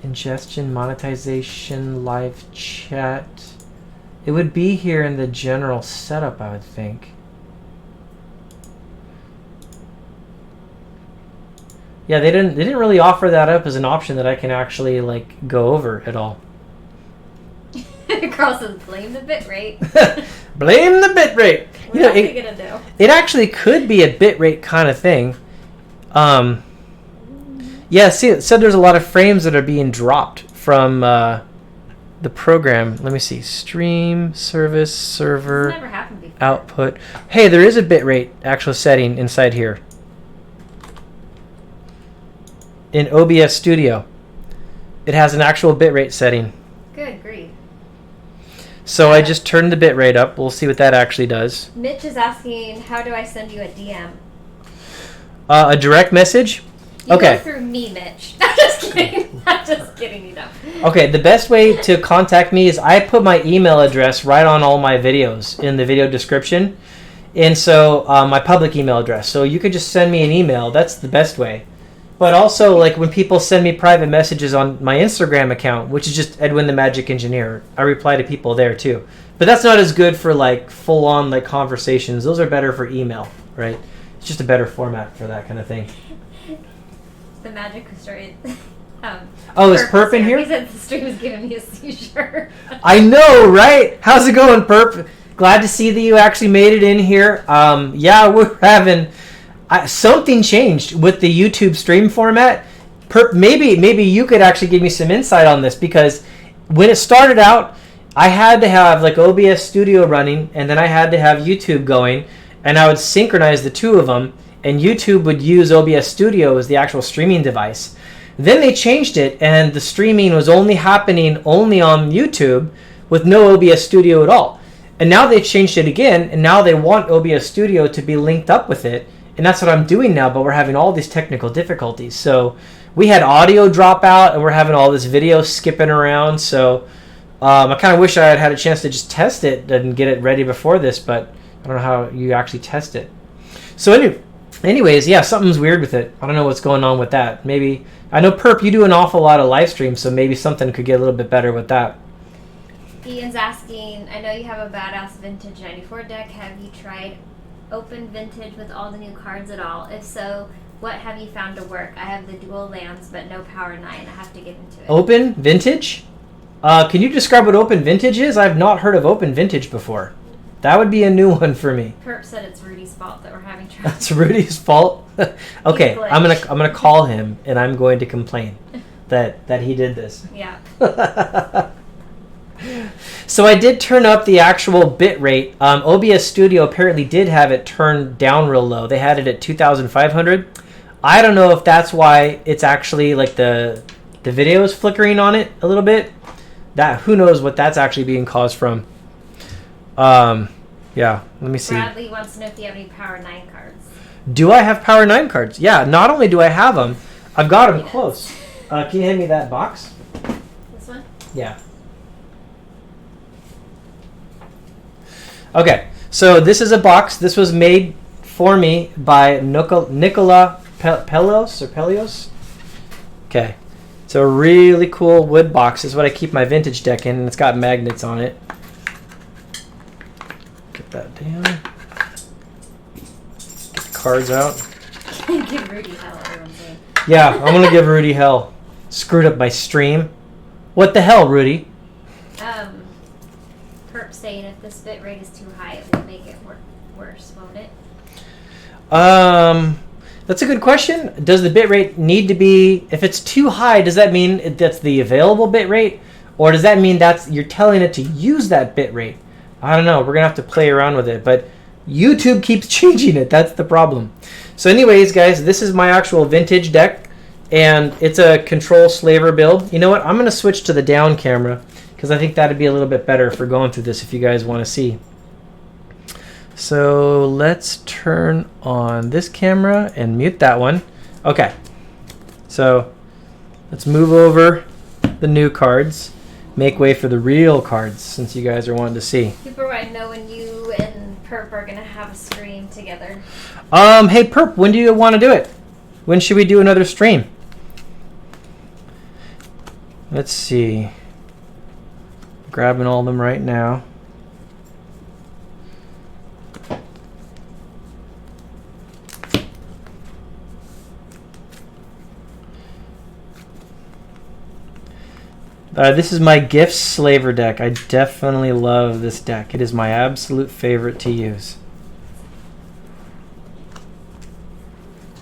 Ingestion, monetization, live chat. It would be here in the general setup, I would think. Yeah, they didn't really offer that up as an option that I can actually like go over at all. Carl says, blame the bit rate. Blame the bit rate. What are you gonna do? It actually could be a bit rate kind of thing. Yeah, see, it said there's a lot of frames that are being dropped from the program. Let me see. Stream, service, server, This never happened before. output. Hey, there is a bitrate actual setting inside here. In OBS Studio. It has an actual bitrate setting. Good grief. So I just turned the bitrate up. We'll see what that actually does. Mitch is asking, how do I send you a DM? A direct message? You Okay. go through me, Mitch. I'm just kidding. I'm just kidding, you know. Okay, the best way to contact me is I put my email address right on all my videos in the video description. And so my public email address. So you could just send me an email. That's the best way. But also, like when people send me private messages on my Instagram account, which is just Edwin the Magic Engineer, I reply to people there too. But that's not as good for like full-on like conversations. Those are better for email, right? It's just a better format for that kind of thing. The magic story. Oh, is Perp in here? He said the stream was giving me a seizure. I know, right? How's it going, Perp? Glad to see that you actually made it in here. Yeah, we're having something changed with the YouTube stream format. Perp, maybe you could actually give me some insight on this, because when it started out, I had to have like OBS Studio running, and then I had to have YouTube going, and I would synchronize the two of them, and YouTube would use OBS Studio as the actual streaming device. Then they changed it, and the streaming was only happening on YouTube with no OBS Studio at all. And now they changed it again, and now they want OBS Studio to be linked up with it. And that's what I'm doing now, but we're having all these technical difficulties. So we had audio drop out, and we're having all this video skipping around. So I kind of wish I had had a chance to just test it and get it ready before this, but I don't know how you actually test it. So anyways, yeah, something's weird with it. I don't know what's going on with that. Maybe, I know, Perp, you do an awful lot of live streams, so maybe something could get a little bit better with that. Ian's asking, I know you have a badass vintage 94 deck. Have you tried open vintage with all the new cards at all? If so, what have you found to work? I have the dual lands, but no power 9. I have to get into it. Open vintage? Can you describe what open vintage is? I've not heard of open vintage before. That would be a new one for me. Perp said it's Rudy's fault that we're having trouble. That's Rudy's fault. Okay, I'm gonna call him, and I'm going to complain that he did this. Yeah. So I did turn up the actual bit rate. OBS Studio apparently did have it turned down real low. They had it at 2,500. I don't know if that's why it's actually like the the video is flickering on it a little bit. That, who knows what that's actually being caused from. Yeah, let me see. Bradley wants to know if you have any Power 9 cards. Do I have Power 9 cards? Yeah, not only do I have them, I've got them close. Can you hand me that box? This one? Yeah. Okay, so this is a box. This was made for me by Nicola Pelios. Okay, it's a really cool wood box. This is what I keep my vintage deck in, and it's got magnets on it. Get that down. Get the cards out. Give Rudy hell, everyone's saying. Yeah, I'm gonna give Rudy hell. Screwed up my stream. What the hell, Rudy? Perp saying if this bit rate is too high, it will make it worse, won't it? That's a good question. Does the bit rate need to be, if it's too high, does that mean that's the available bit rate? Or does that mean that's you're telling it to use that bit rate? I don't know. We're going to have to play around with it. But YouTube keeps changing it. That's the problem. So anyways, guys, this is my actual vintage deck. And it's a control slaver build. You know what? I'm going to switch to the down camera, because I think that'd be a little bit better for going through this if you guys want to see. So let's turn on this camera and mute that one. Okay. So let's move over the new cards. Make way for the real cards, since you guys are wanting to see. People want to know when you and Perp are going to have a stream together. Hey Perp, when do you want to do it? When should we do another stream? Let's see. Grabbing all of them right now. This is my Gifts Slaver deck. I definitely love this deck. It is my absolute favorite to use.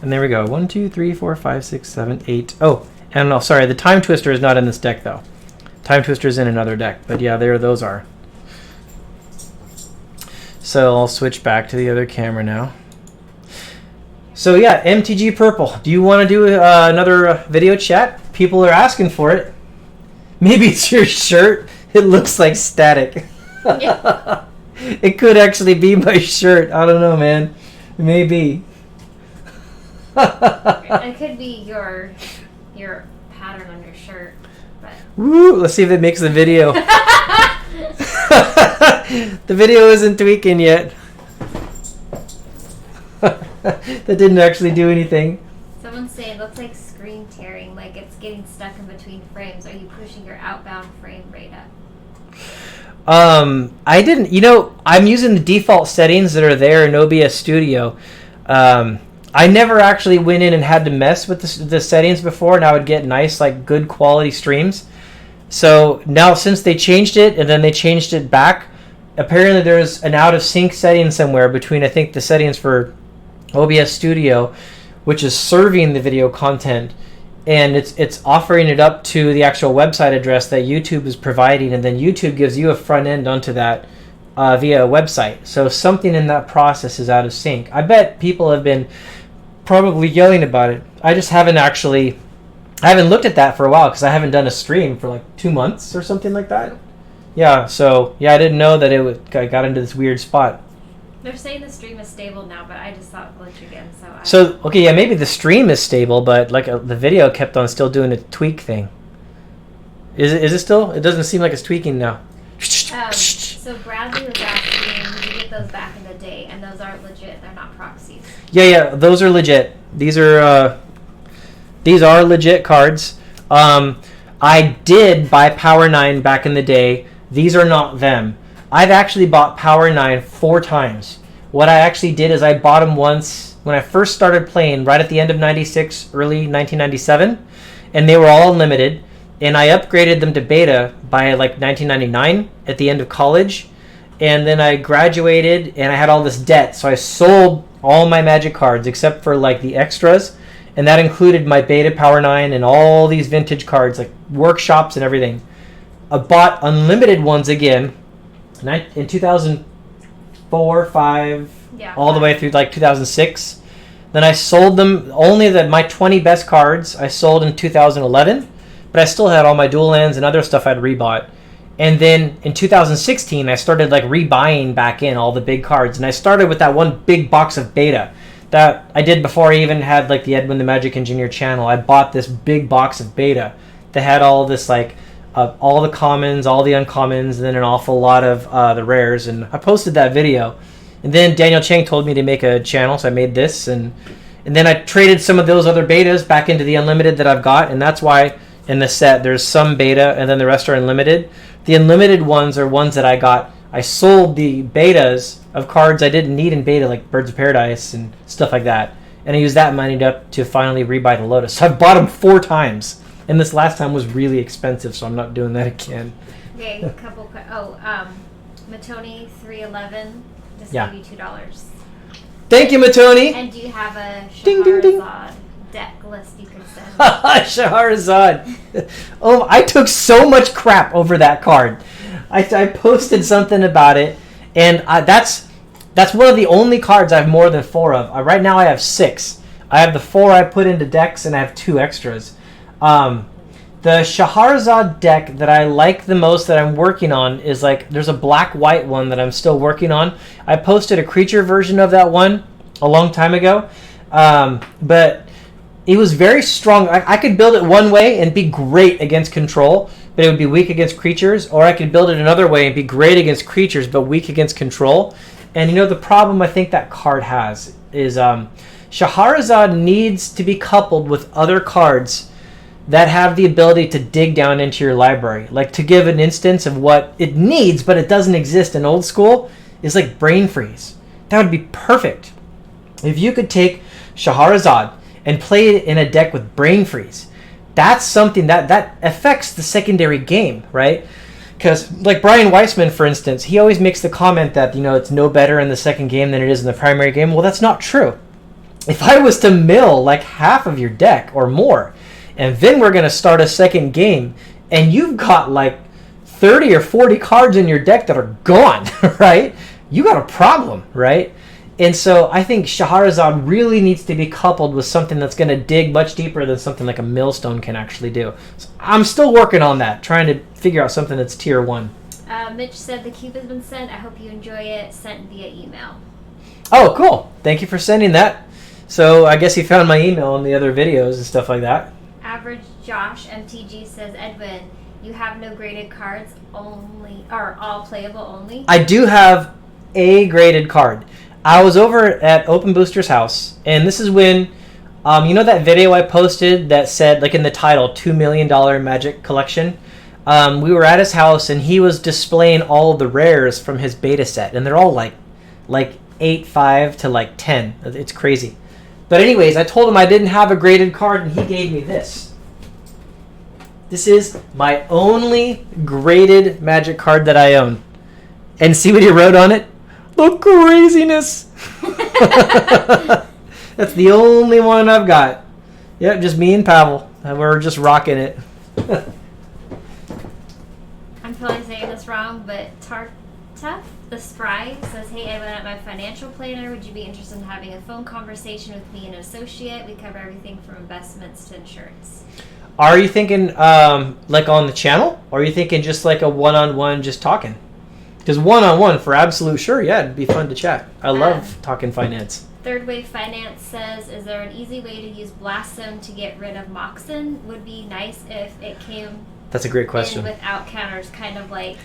And there we go. 1, 2, 3, 4, 5, 6, 7, 8. Oh, and no, sorry. The Time Twister is not in this deck, though. Time Twister is in another deck. But yeah, there those are. So I'll switch back to the other camera now. So yeah, MTG Purple. Do you want to do another video chat? People are asking for it. Maybe it's your shirt. It looks like static. Yeah. It could actually be my shirt. I don't know, man. Maybe. It could be your pattern on your shirt. But. Woo! Let's see if it makes the video. The video isn't tweaking yet. That didn't actually do anything. Someone's saying it looks like screen tearing, like it's getting stuck in between frames. Are you pushing your outbound frame rate up? I didn't. You know, I'm using the default settings that are there in OBS Studio. I never actually went in and had to mess with the settings before, and I would get nice, like, good quality streams. So now, since they changed it and then they changed it back, apparently there's an out of sync setting somewhere between, I think, the settings for OBS Studio, which is serving the video content, and it's offering it up to the actual website address that YouTube is providing, and then YouTube gives you a front end onto that via a website. So something in that process is out of sync. I bet people have been probably yelling about it. I just haven't looked at that for a while, because I haven't done a stream for like 2 months or something like that. Yeah, so yeah, I didn't know that I got into this weird spot. They're saying the stream is stable now, but I just saw it glitch again. So okay, yeah, maybe the stream is stable, but like the video kept on still doing a tweak thing. Is it still? It doesn't seem like it's tweaking now. So Bradley was asking, did you get those back in the day? And those aren't legit. They're not proxies. Yeah, those are legit. These are legit cards. I did buy Power 9 back in the day. These are not them. I've actually bought Power 9 4 times. What I actually did is I bought them once when I first started playing, right at the end of 96, early 1997, and they were all unlimited. And I upgraded them to beta by like 1999 at the end of college. And then I graduated and I had all this debt. So I sold all my Magic cards except for like the extras. And that included my beta Power 9 and all these vintage cards, like workshops and everything. I bought unlimited ones again in 2004, 5, Yeah, all the way through like 2006. Then I sold them, only my 20 best cards I sold in 2011, but I still had all my dual lands and other stuff I'd rebought. And then in 2016, I started like rebuying back in all the big cards. And I started with that one big box of beta that I did before I even had like the Edwin the Magic Engineer channel. I bought this big box of beta that had all this like all the commons, all the uncommons, and then an awful lot of the rares. And I posted that video. And then Daniel Chang told me to make a channel, so I made this. And then I traded some of those other betas back into the unlimited that I've got. And that's why in the set there's some beta and then the rest are unlimited. The unlimited ones are ones that I sold the betas of cards I didn't need in beta, like Birds of Paradise and stuff like that. And I used that money to finally rebuy the Lotus. So I've bought them 4 times. And this last time was really expensive, so I'm not doing that again. Okay, a couple. Matoni 311 just Yeah. gave you $2. Thank you, Matoni. And do you have a Ding, ding, ding. Shahrazad deck list you can send? Shahrazad. Oh, I took so much crap over that card. I posted something about it, and that's one of the only cards I have more than 4 of. Right now I have 6. I have the 4 I put into decks, and I have 2 extras. The Shahrazad deck that I like the most that I'm working on is like, there's a black-white one that I'm still working on. I posted a creature version of that one a long time ago, but it was very strong. I could build it one way and be great against control, but it would be weak against creatures, or I could build it another way and be great against creatures, but weak against control. And you know, the problem I think that card has is Shahrazad needs to be coupled with other cards that have the ability to dig down into your library. Like, to give an instance of what it needs, but it doesn't exist in old school, is like Brain Freeze. That would be perfect. If you could take Shahrazad and play it in a deck with Brain Freeze, that's something that affects the secondary game, right? Because, like Brian Weissman, for instance, he always makes the comment that, you know, it's no better in the second game than it is in the primary game. Well, that's not true. If I was to mill like half of your deck or more, and then we're going to start a second game, and you've got like 30 or 40 cards in your deck that are gone, right? You got a problem, right? And so I think Shahrazad really needs to be coupled with something that's going to dig much deeper than something like a Millstone can actually do. So I'm still working on that, trying to figure out something that's tier 1. Mitch said the cube has been sent. I hope you enjoy it. Sent via email. Oh, cool. Thank you for sending that. So I guess he found my email in the other videos and stuff like that. Average Josh MTG says, Edwin, you have no graded cards, only or all playable only. I do have a graded card. I was over at Open Booster's house, and this is when, you know that video I posted that said, like in the title, $2 million Magic Collection? We were at his house, and he was displaying all of the rares from his beta set, and they're all like 8.5 to like 10. It's crazy. But anyways, I told him I didn't have a graded card, and he gave me this. This is my only graded Magic card that I own. And see what he wrote on it? The craziness. That's the only one I've got. Yep, just me and Pavel. We're just rocking it. I'm probably saying this wrong, but Tartuff the Spry says, hey, Edwin, at my financial planner, would you be interested in having a phone conversation with me and an associate? We cover everything from investments to insurance. Are you thinking like on the channel? Or are you thinking just like a one-on-one just talking? Because one-on-one for absolute sure, yeah, it'd be fun to chat. I love talking finance. Third Wave Finance says, is there an easy way to use Blast Zone to get rid of Moxen? Would be nice if it came That's a great question. in without counters, kind of like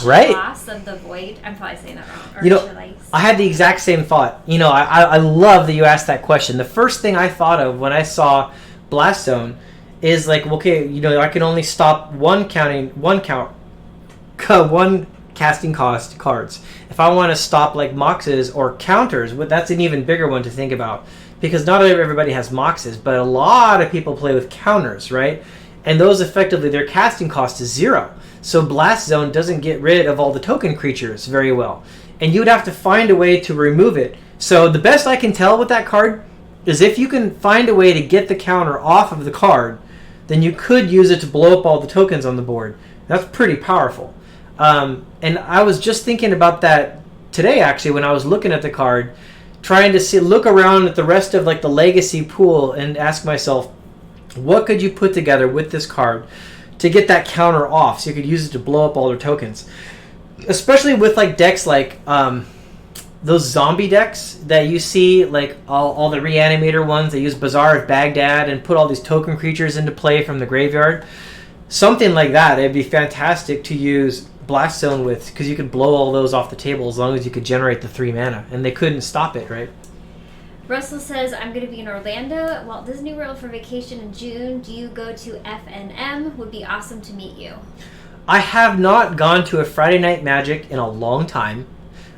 right? Loss of the Void. I'm probably saying that wrong. Or You know, I had the exact same thought. You know, I love that you asked that question. The first thing I thought of when I saw Blast Zone is like, okay, you know, I can only stop one casting cost cards. If I want to stop like Moxes or counters, that's an even bigger one to think about, because not everybody has Moxes, but a lot of people play with counters, right? And those effectively, their casting cost is 0. So Blast Zone doesn't get rid of all the token creatures very well. And you would have to find a way to remove it. So the best I can tell with that card is if you can find a way to get the counter off of the card, then you could use it to blow up all the tokens on the board. That's pretty powerful. And I was just thinking about that today, actually, when I was looking at the card, trying to look around at the rest of like the legacy pool and ask myself, what could you put together with this card to get that counter off so you could use it to blow up all their tokens? Especially with like decks like those zombie decks that you see, like all the Reanimator ones. They use Bazaar of Baghdad and put all these token creatures into play from the graveyard. Something like that, it'd be fantastic to use Blast Zone with, because you could blow all those off the table as long as you could generate the 3 mana, and they couldn't stop it, right? Russell says, I'm going to be in Orlando at Walt Disney World for vacation in June. Do you go to FNM? Would be awesome to meet you. I have not gone to a Friday Night Magic in a long time,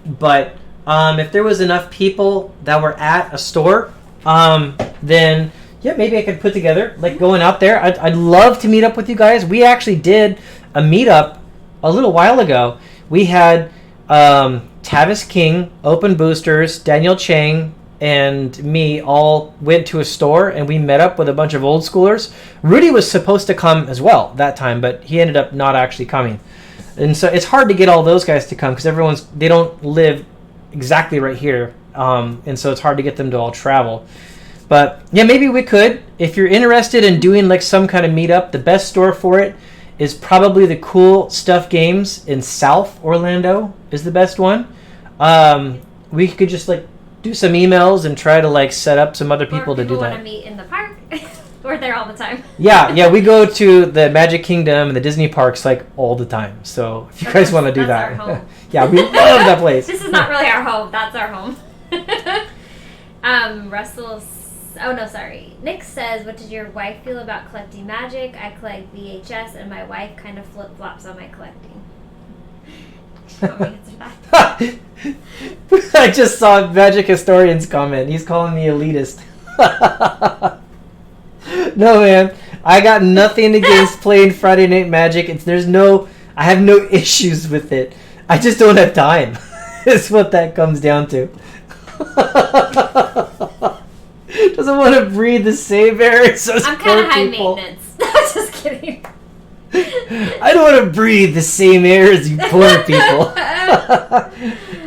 but if there was enough people that were at a store, then yeah, maybe I could put together, like going out there. I'd love to meet up with you guys. We actually did a meetup a little while ago. We had Tavis King, Open Boosters, Daniel Chang, and me all went to a store, and we met up with a bunch of old schoolers. Rudy was supposed to come as well that time, but he ended up not actually coming. And so it's hard to get all those guys to come because they don't live exactly right here, and so it's hard to get them to all travel. But yeah, maybe we could. If you're interested in doing like some kind of meetup, the best store for it is probably the Cool Stuff Games in South Orlando is the best one. We could just like do some emails and try to like set up some other people to do that. Want to meet in the park? We're there all the time. Yeah, we go to the Magic Kingdom and the Disney parks like all the time. So if you guys want to do that, our home. Yeah, we love that place. This is not really our home. That's our home. Nick says, what does your wife feel about collecting Magic? I collect VHS, and my wife kind of flip-flops on my collecting. Do you want me to answer that? I just saw Magic Historian's comment. He's calling me elitist. No, man. I got nothing against playing Friday Night Magic. I have no issues with it. I just don't have time. Is what that comes down to. Doesn't want to breathe the same air as those I'm kind of high people. maintenance. I'm just kidding. I don't want to breathe the same air as you poor people.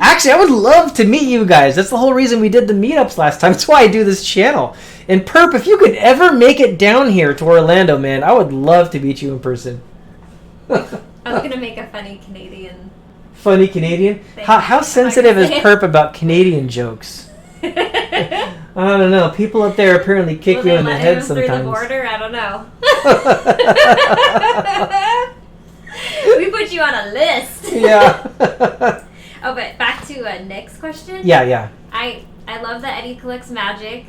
Actually, I would love to meet you guys. That's the whole reason we did the meetups last time. That's why I do this channel. And Perp, if you could ever make it down here to Orlando, man, I would love to meet you in person. I was going to make a funny Canadian. Funny Canadian? How sensitive is Perp about Canadian jokes? I don't know. People up there apparently kick you in the head sometimes. Through the border? I don't know. We put you on a list. Yeah. Oh, but back to Nick's question. Yeah. I love that Eddie collects Magic.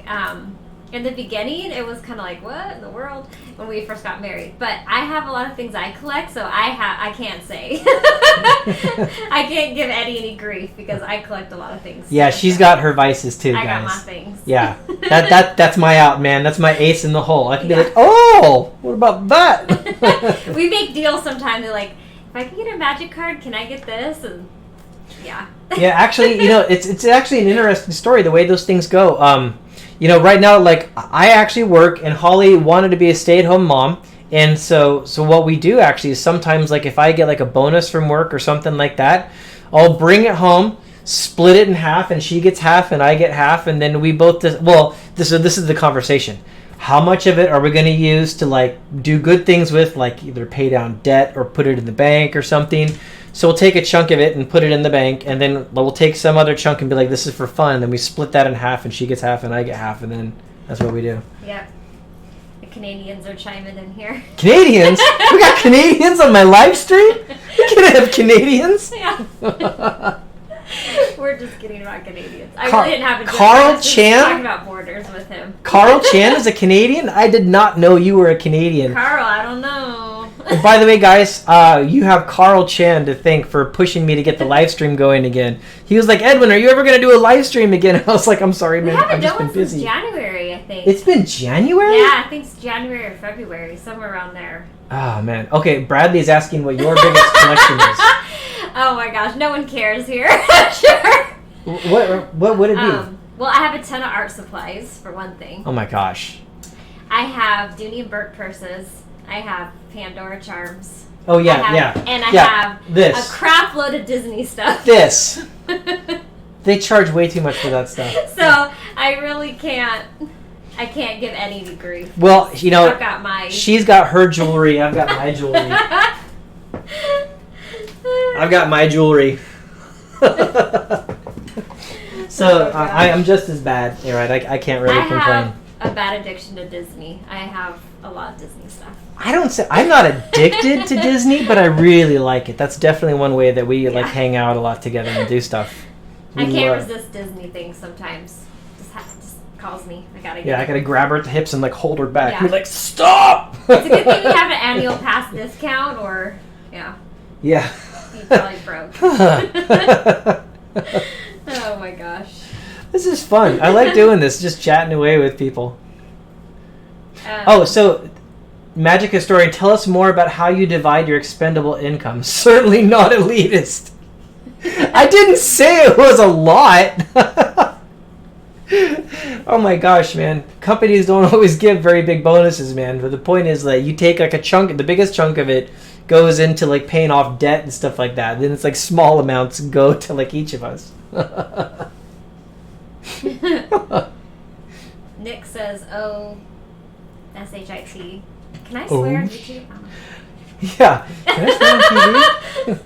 In the beginning, it was kind of like, what in the world, when we first got married. But I have a lot of things I collect, so I can't say. I can't give Eddie any grief because I collect a lot of things. Yeah, she's got her vices too, guys. I got my things. Yeah, that's my out, man. That's my ace in the hole. I can be like, oh, what about that? We make deals sometimes. They're like, if I can get a Magic card, can I get this? And yeah. Yeah, actually, it's actually an interesting story the way those things go. Right now, like, I actually work, and Holly wanted to be a stay-at-home mom, and so what we do actually is sometimes, like, if I get like a bonus from work or something like that, I'll bring it home, split it in half, and she gets half and I get half, and then we both this is the conversation. How much of it are we going to use to like do good things with, like either pay down debt or put it in the bank or something? So we'll take a chunk of it and put it in the bank, and then we'll take some other chunk and be like, this is for fun, and then we split that in half, and she gets half and I get half, and then that's what we do. Yep. The Canadians are chiming in here. Canadians? We got Canadians on my live stream? We can have Canadians? Yeah. We're just kidding about Canadians. I really didn't have a Carl Chan? talking about borders with him. Carl Chan is a Canadian? I did not know you were a Canadian. Carl, I don't know. And by the way, guys, you have Carl Chan to thank for pushing me to get the live stream going again. He was like, Edwin, are you ever going to do a live stream again? I was like, I'm sorry, man. I've just been busy. Since January, I think. It's been January? Yeah, I think it's January or February, somewhere around there. Oh, man. Okay, Bradley's asking what your biggest collection is. Oh my gosh, no one cares here. Sure. What would it be? Well, I have a ton of art supplies, for one thing. Oh my gosh. I have Dooney and Burke purses. I have Pandora charms. Oh yeah, And I have this. a crap load of Disney stuff. This. They charge way too much for that stuff. So I really can't I can't give any grief. Well, you know, I've got my. she's got her jewelry. I've got my jewelry. I've got my jewelry. So I'm just as bad. You're right. I can't really complain. have a bad addiction to Disney. I have a lot of Disney stuff. I don't say I'm not addicted to Disney, but I really like it. That's definitely one way that we like hang out a lot together and do stuff. I can't resist Disney things sometimes. Just calls me. I gotta get I it. gotta grab her at the hips and like hold her back. Yeah. Be like, stop! It's a good thing you have an annual pass discount, or Yeah. you probably broke. Oh my gosh. This is fun. I like doing this, just chatting away with people. So Magic Historian, tell us more about how you divide your expendable income. Certainly not elitist. I didn't say it was a lot. Oh my gosh, man. Companies don't always give very big bonuses, man. But the point is that you take like a chunk, the biggest chunk of it goes into like paying off debt and stuff like that. Then it's like small amounts go to like each of us. Nick says, "Oh, SHIT." Can I swear on YouTube? Yeah. Can I swear on TV?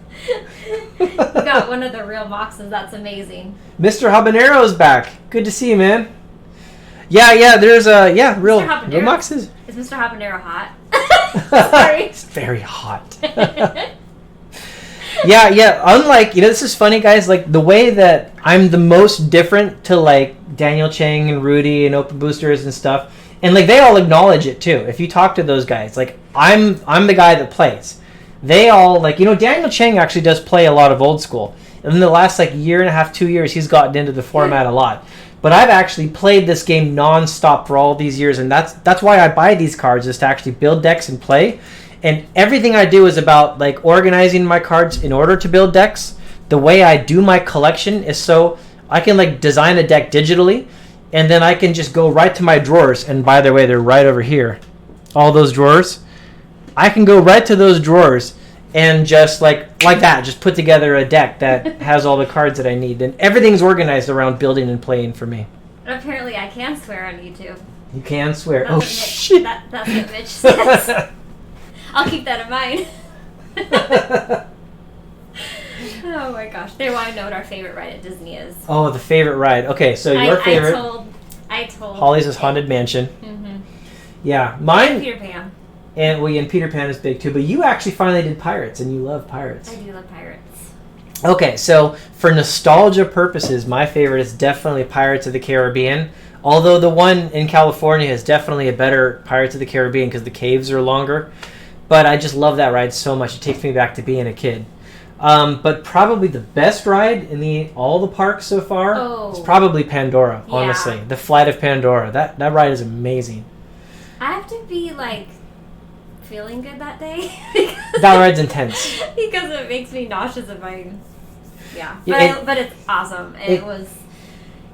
You got one of the real boxes. That's amazing. Mr. Habanero's back. Good to see you, man. Yeah. There's real boxes. Is Mr. Habanero hot? Sorry. It's very hot. Yeah. Unlike, this is funny, guys. Like the way that I'm the most different to like Daniel Chang and Rudy and Open Boosters and stuff, and like they all acknowledge it too. If you talk to those guys, like I'm the guy that plays. They all like, Daniel Chang actually does play a lot of old school. And in the last like year and a half, 2 years, he's gotten into the format a lot. But I've actually played this game non-stop for all these years, and that's why I buy these cards, is to actually build decks and play. And everything I do is about like organizing my cards in order to build decks. The way I do my collection is so I can like design a deck digitally, and then I can just go right to my drawers. And by the way, they're right over here. All those drawers. I can go right to those drawers and just like that, just put together a deck that has all the cards that I need. And everything's organized around building and playing for me. Apparently I can swear on YouTube. You can swear. That's Oh, what shit. That's what Mitch says. I'll keep that in mind. Oh my gosh. They want to know what our favorite ride at Disney is. Oh, the favorite ride. Okay, so your favorite. I told. Holly's Haunted Mansion. Mm-hmm. Yeah, mine. And Peter Pan. And Peter Pan is big too. But you actually finally did Pirates, and you love Pirates. I do love Pirates. Okay, so for nostalgia purposes, my favorite is definitely Pirates of the Caribbean. Although the one in California is definitely a better Pirates of the Caribbean because the caves are longer. But I just love that ride so much. It takes me back to being a kid. But probably the best ride in all the parks so far is probably Pandora, honestly. The Flight of Pandora. That ride is amazing. I have to be like feeling good that day. That ride's intense. Because it makes me nauseous if I... Yeah. But it's awesome. It was...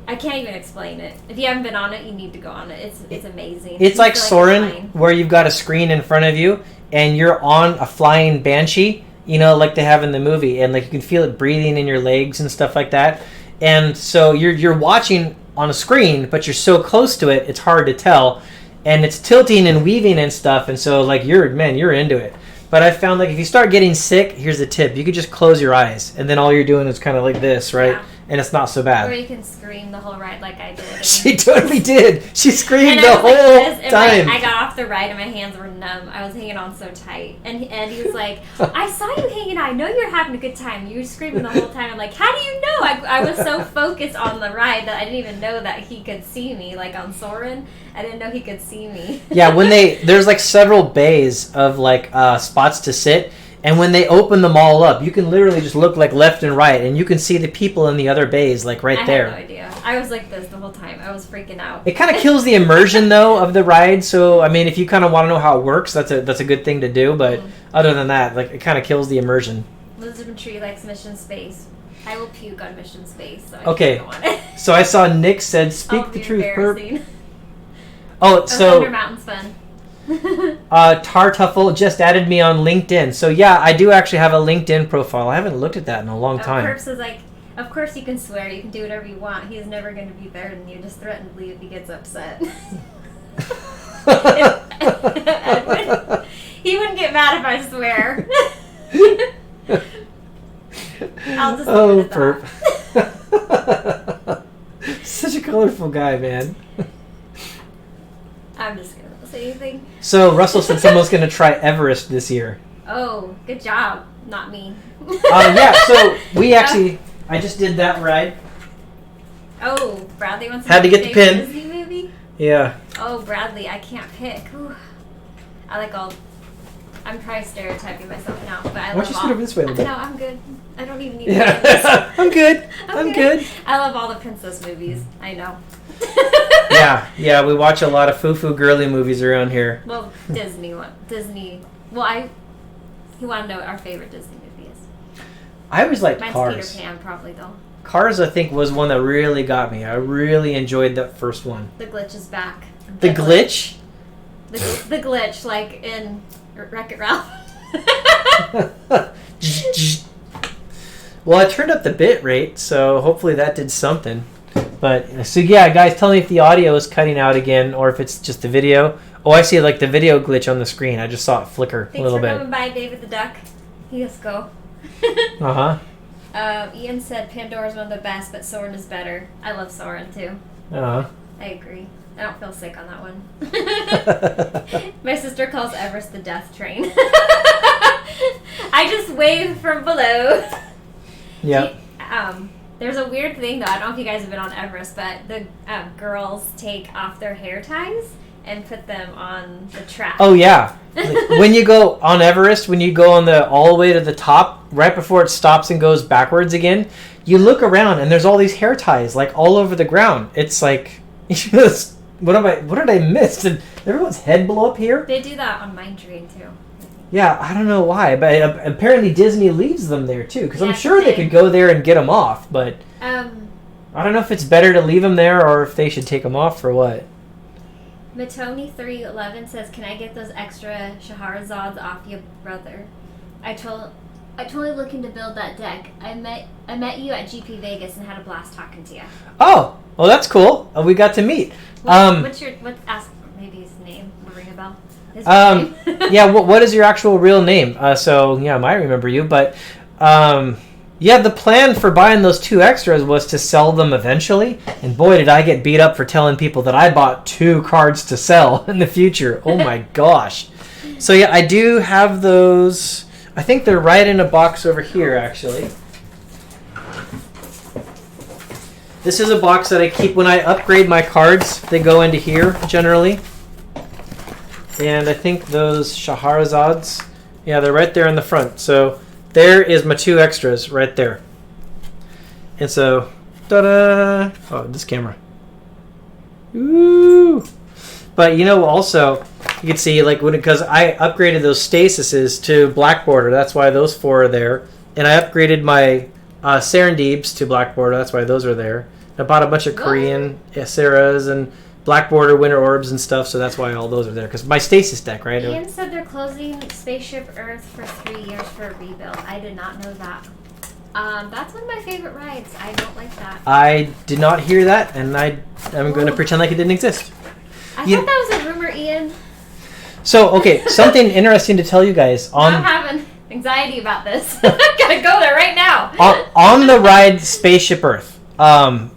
I can't even explain it. If you haven't been on it, you need to go on it. It's amazing. It's like Soarin', where you've got a screen in front of you, and you're on a flying banshee, like they have in the movie, and like you can feel it breathing in your legs and stuff like that. And so you're watching on a screen, but you're so close to it, it's hard to tell. And it's tilting and weaving and stuff, and so like you're into it. But I found like if you start getting sick, here's the tip: you could just close your eyes, and then all you're doing is kind of like this, right? Yeah. And it's not so bad. Or you can scream the whole ride like I did. She totally did. She screamed the whole time. I got off the ride and my hands were numb. I was hanging on so tight. And he was like, I saw you hanging out. I know you're having a good time. You were screaming the whole time. I'm like, how do you know? I was so focused on the ride that I didn't even know that he could see me. Like on Soarin', I didn't know he could see me. Yeah, there's like several bays of like spots to sit. And when they open them all up, you can literally just look like left and right, and you can see the people in the other bays like right there. I had no idea. I was like this the whole time. I was freaking out. It kind of kills the immersion though of the ride. So I mean, if you kind of want to know how it works, that's a good thing to do. But other than that, like it kind of kills the immersion. Lizard Tree likes Mission Space. I will puke on Mission Space. So okay. So I saw Nick said, "Speak the truth." Thunder Mountain's fun. Tartuffle just added me on LinkedIn. So yeah, I do actually have a LinkedIn profile. I haven't looked at that in a long time. Perps is like, of course you can swear. You can do whatever you want. He's never going to be better than you. Just threaten to leave if he gets upset. Edwin, he wouldn't get mad if I swear. I'll just leave it at perp. Such a colorful guy, man. I'm just gonna say anything. So Russell said someone's gonna try Everest this year. Oh, good job. Not me. Yeah, so we actually, I just did that ride. Oh, Bradley wants to Had to get the pin. Disney movie? Yeah. Oh, Bradley, I can't pick. Ooh. I like all. I'm probably stereotyping myself now, but I Why love don't you all. scoot over this way a little bit? No, I'm good. I don't even need Yeah. to I'm good. I'm good. I love all the princess movies. I know. Yeah, we watch a lot of foo-foo girly movies around here. Well, Disney. Well, you want to know what our favorite Disney movie is? I always liked Mine's Cars. Peter Pan, probably, though. Cars, I think, was one that really got me. I really enjoyed that first one. The Glitch is back. The Glitch? The Glitch, like in Wreck-It Ralph. Well, I turned up the bit rate, so hopefully that did something. But, so yeah, guys, tell me if the audio is cutting out again or if it's just the video. Oh, I see, like, the video glitch on the screen. I just saw it flicker a little Thanks for bit. coming by, David the Duck. Let's go. Uh-huh. Ian said Pandora's one of the best, but Soren is better. I love Soren, too. Uh-huh. I agree. I don't feel sick on that one. My sister calls Everest the death train. I just wave from below. Yep. There's a weird thing, though. I don't know if you guys have been on Everest, but the girls take off their hair ties and put them on the track. Oh, yeah. Like, when you go on Everest, when you go on all the way to the top, right before it stops and goes backwards again, you look around and there's all these hair ties, like, all over the ground. It's like, what did I miss? Did everyone's head blow up here? They do that on Mine Train, too. Yeah, I don't know why, but apparently Disney leaves them there too, because Yeah, I'm sure they could go there and get them off, but I don't know if it's better to leave them there or if they should take them off for what. Matoni311 says, "Can I get those extra Shahrazads off your brother? I totally looking to build that deck. I met you at GP Vegas and had a blast talking to you." Oh, well, that's cool. We got to meet. Ask maybe his name will ring a bell. His name. Yeah, what is your actual real name? So, yeah, I might remember you, but, yeah, the plan for buying those 2 extras was to sell them eventually, and boy, did I get beat up for telling people that I bought 2 cards to sell in the future. Oh my gosh. So, yeah, I do have those. I think they're right in a box over here, actually. This is a box that I keep when I upgrade my cards. They go into here, generally. And I think those Shahrazads, yeah, they're right there in the front. So there is my 2 extras right there. And so, ta-da! Oh, this camera. Ooh! But, also, you can see, like, because I upgraded those stasises to black border. That's why those 4 are there. And I upgraded my Serendeebs to black border. That's why those are there. I bought a bunch of Korean Seras and black border winter orbs and stuff, so that's why all those are there. Because my stasis deck, right? Ian said they're closing Spaceship Earth for 3 years for a rebuild. I did not know that. That's one of my favorite rides. I don't like that. I did not hear that, and I'm going to pretend like it didn't exist. I thought that was a rumor, Ian. So, okay, something interesting to tell you guys. I'm having anxiety about this. I'm going to go there right now. On the ride Spaceship Earth,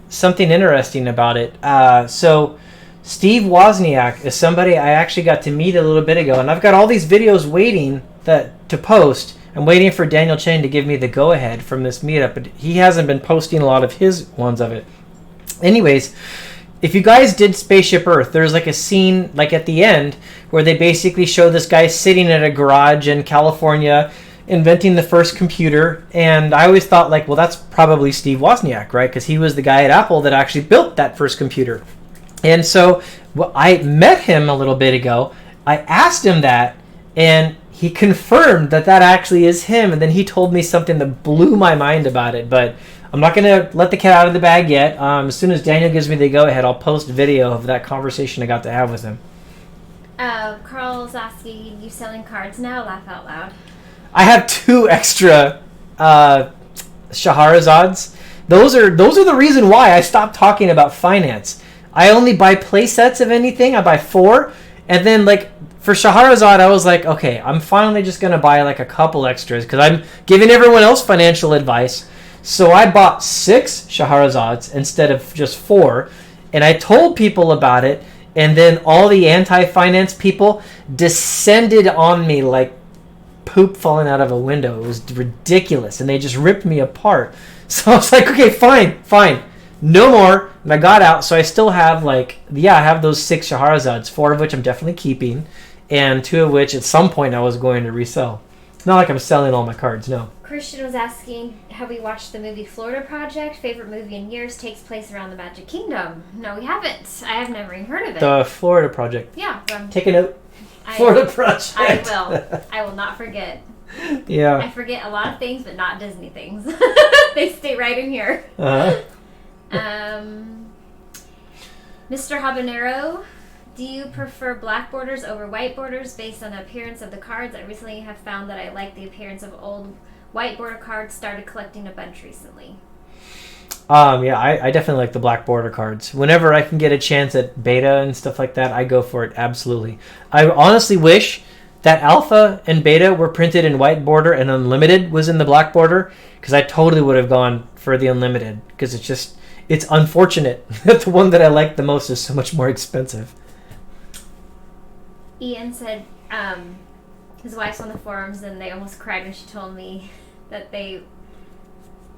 something interesting about it. So Steve Wozniak is somebody I actually got to meet a little bit ago, and I've got all these videos waiting to post. I'm waiting for Daniel Chen to give me the go-ahead from this meetup, but he hasn't been posting a lot of his ones of it. Anyways, if you guys did Spaceship Earth, there's like a scene like at the end where they basically show this guy sitting at a garage in California inventing the first computer, and I always thought, like, well, that's probably Steve Wozniak, right? Because he was the guy at Apple that actually built that first computer. And so I met him a little bit ago. I asked him that, and he confirmed that actually is him, and then he told me something that blew my mind about it. But I'm not going to let the cat out of the bag yet. As soon as Daniel gives me the go-ahead, I'll post a video of that conversation I got to have with him. Carl's asking, you selling cards now? Laugh out loud. I have 2 extra Shahrazads. Those are the reason why I stopped talking about finance. I only buy play sets of anything. I buy 4. And then, like, for Shahrazad, I was like, okay, I'm finally just going to buy, like, a couple extras because I'm giving everyone else financial advice. So I bought 6 Shahrazads instead of just 4. And I told people about it. And then all the anti-finance people descended on me like poop falling out of a window. It was ridiculous. And they just ripped me apart. So I was like, okay, fine. No more. And I got out. So I still have I have those 6 Shahrazads, 4 of which I'm definitely keeping. And 2 of which at some point I was going to resell. It's not like I'm selling all my cards, no. Christian was asking, have we watched the movie Florida Project? Favorite movie in years, takes place around the Magic Kingdom. No, we haven't. I have never even heard of it. The Florida Project. Yeah. Take a note. Florida Project. I will not forget. Yeah. I forget a lot of things, but not Disney things. They stay right in here. Uh-huh. Mr. Habanero, do you prefer black borders over white borders based on the appearance of the cards? I recently have found that I like the appearance of old white border cards. Started collecting a bunch recently. Yeah, I definitely like the black border cards. Whenever I can get a chance at beta and stuff like that, I go for it, absolutely. I honestly wish that alpha and beta were printed in white border and unlimited was in the black border, because I totally would have gone for the unlimited, because it's unfortunate that the one that I like the most is so much more expensive. Ian said his wife's on the forums and they almost cried when she told me that they...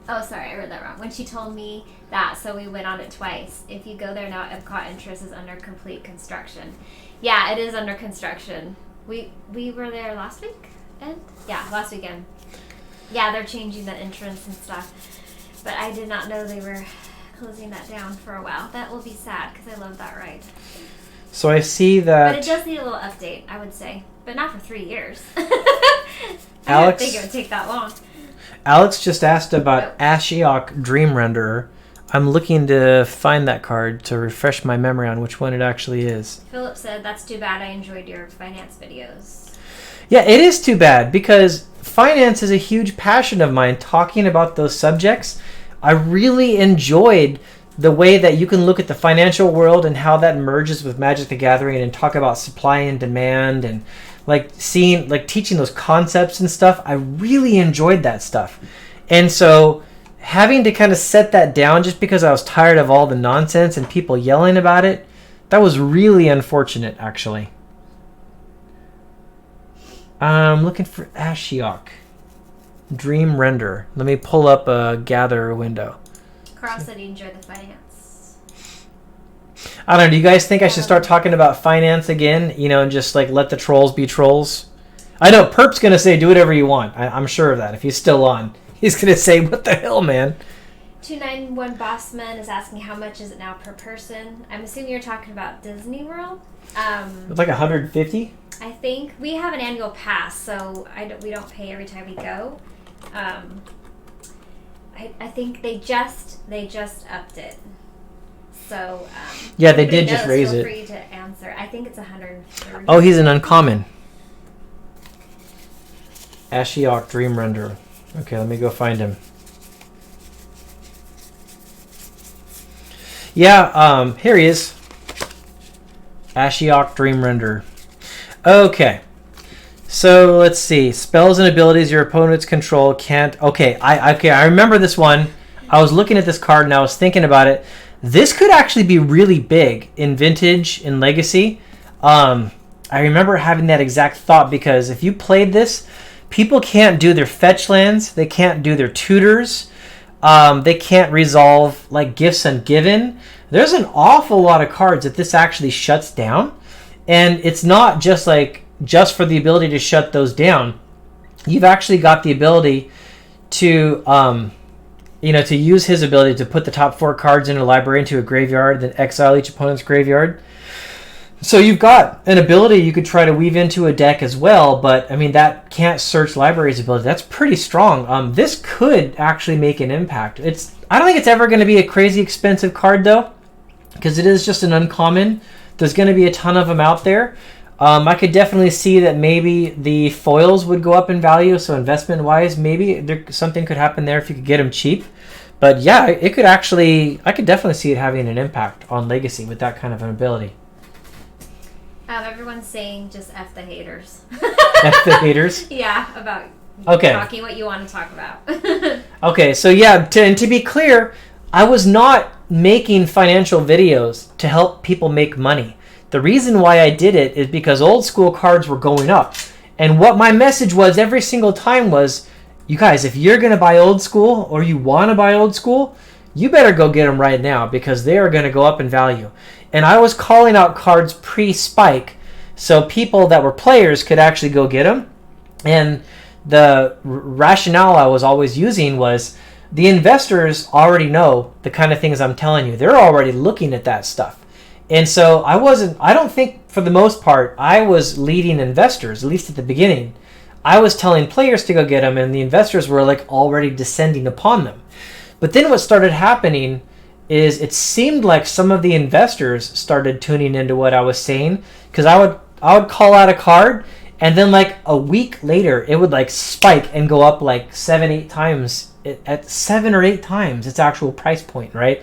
Oh, sorry, I read that wrong. When she told me that, so we went on it twice. If you go there now, Epcot entrance is under complete construction. Yeah, it is under construction. We were there last week? Last weekend. Yeah, they're changing the entrance and stuff. But I did not know they were closing that down for a while. That will be sad because I love that ride. So I see that... But it does need a little update, I would say. But not for 3 years. I didn't think it would take that long. Alex just asked about Ashiok Dream Renderer. I'm looking to find that card to refresh my memory on which one it actually is. Philip said, that's too bad, I enjoyed your finance videos. Yeah, it is too bad because finance is a huge passion of mine, talking about those subjects. I really enjoyed the way that you can look at the financial world and how that merges with Magic the Gathering and talk about supply and demand and teaching those concepts and stuff. I really enjoyed that stuff. And so having to kind of set that down just because I was tired of all the nonsense and people yelling about it, that was really unfortunate, actually. I'm looking for Ashiok Dream Render. Let me pull up a Gather window. Carl said he enjoyed the finance. I don't know. Do you guys think I should start talking about finance again? You know, and just let the trolls be trolls? I know Perp's going to say do whatever you want. I'm sure of that. If he's still on, he's going to say, what the hell, man? 291 Bossman is asking how much is it now per person. I'm assuming you're talking about Disney World. It's like 150? I think. We have an annual pass, so we don't pay every time we go. I think they just upped it. So yeah, they did just raise it. Feel free to answer. I think it's 130. Oh, he's an uncommon. Ashiok Dream Render. Okay, let me go find him. Yeah, here he is. Ashiok Dream Render. Okay. So let's see. Spells and abilities your opponents control can't... Okay, I remember this one. I was looking at this card and I was thinking about it. This could actually be really big in Vintage, in Legacy. I remember having that exact thought because if you played this, people can't do their fetch lands. They can't do their tutors. They can't resolve Gifts Ungiven. There's an awful lot of cards that this actually shuts down. And it's not just just for the ability to shut those down. You've actually got the ability to to use his ability to put the top 4 cards in a library into a graveyard, then exile each opponent's graveyard. So you've got an ability you could try to weave into a deck as well, but I mean that can't search library's ability. That's pretty strong. This could actually make an impact. I don't think it's ever going to be a crazy expensive card though, because it is just an uncommon. There's going to be a ton of them out there. I could definitely see that maybe the foils would go up in value, so investment-wise, maybe something could happen there if you could get them cheap. But yeah, it could actually, I could definitely see it having an impact on Legacy with that kind of an ability. Everyone's saying just F the haters. F the haters? Yeah, about talking what you want to talk about. Okay, so yeah, to be clear, I was not making financial videos to help people make money. The reason why I did it is because old school cards were going up. And what my message was every single time was, you guys, if you're going to buy old school or you want to buy old school, you better go get them right now because they are going to go up in value. And I was calling out cards pre-spike so people that were players could actually go get them. And the rationale I was always using was the investors already know the kind of things I'm telling you. They're already looking at that stuff. And so I don't think for the most part, I was leading investors, at least at the beginning. I was telling players to go get them and the investors were like already descending upon them. But then what started happening is it seemed like some of the investors started tuning into what I was saying because I would call out a card and then like a week later it would like spike and go up like 7-8 times at 7 or 8 times its actual price point, right?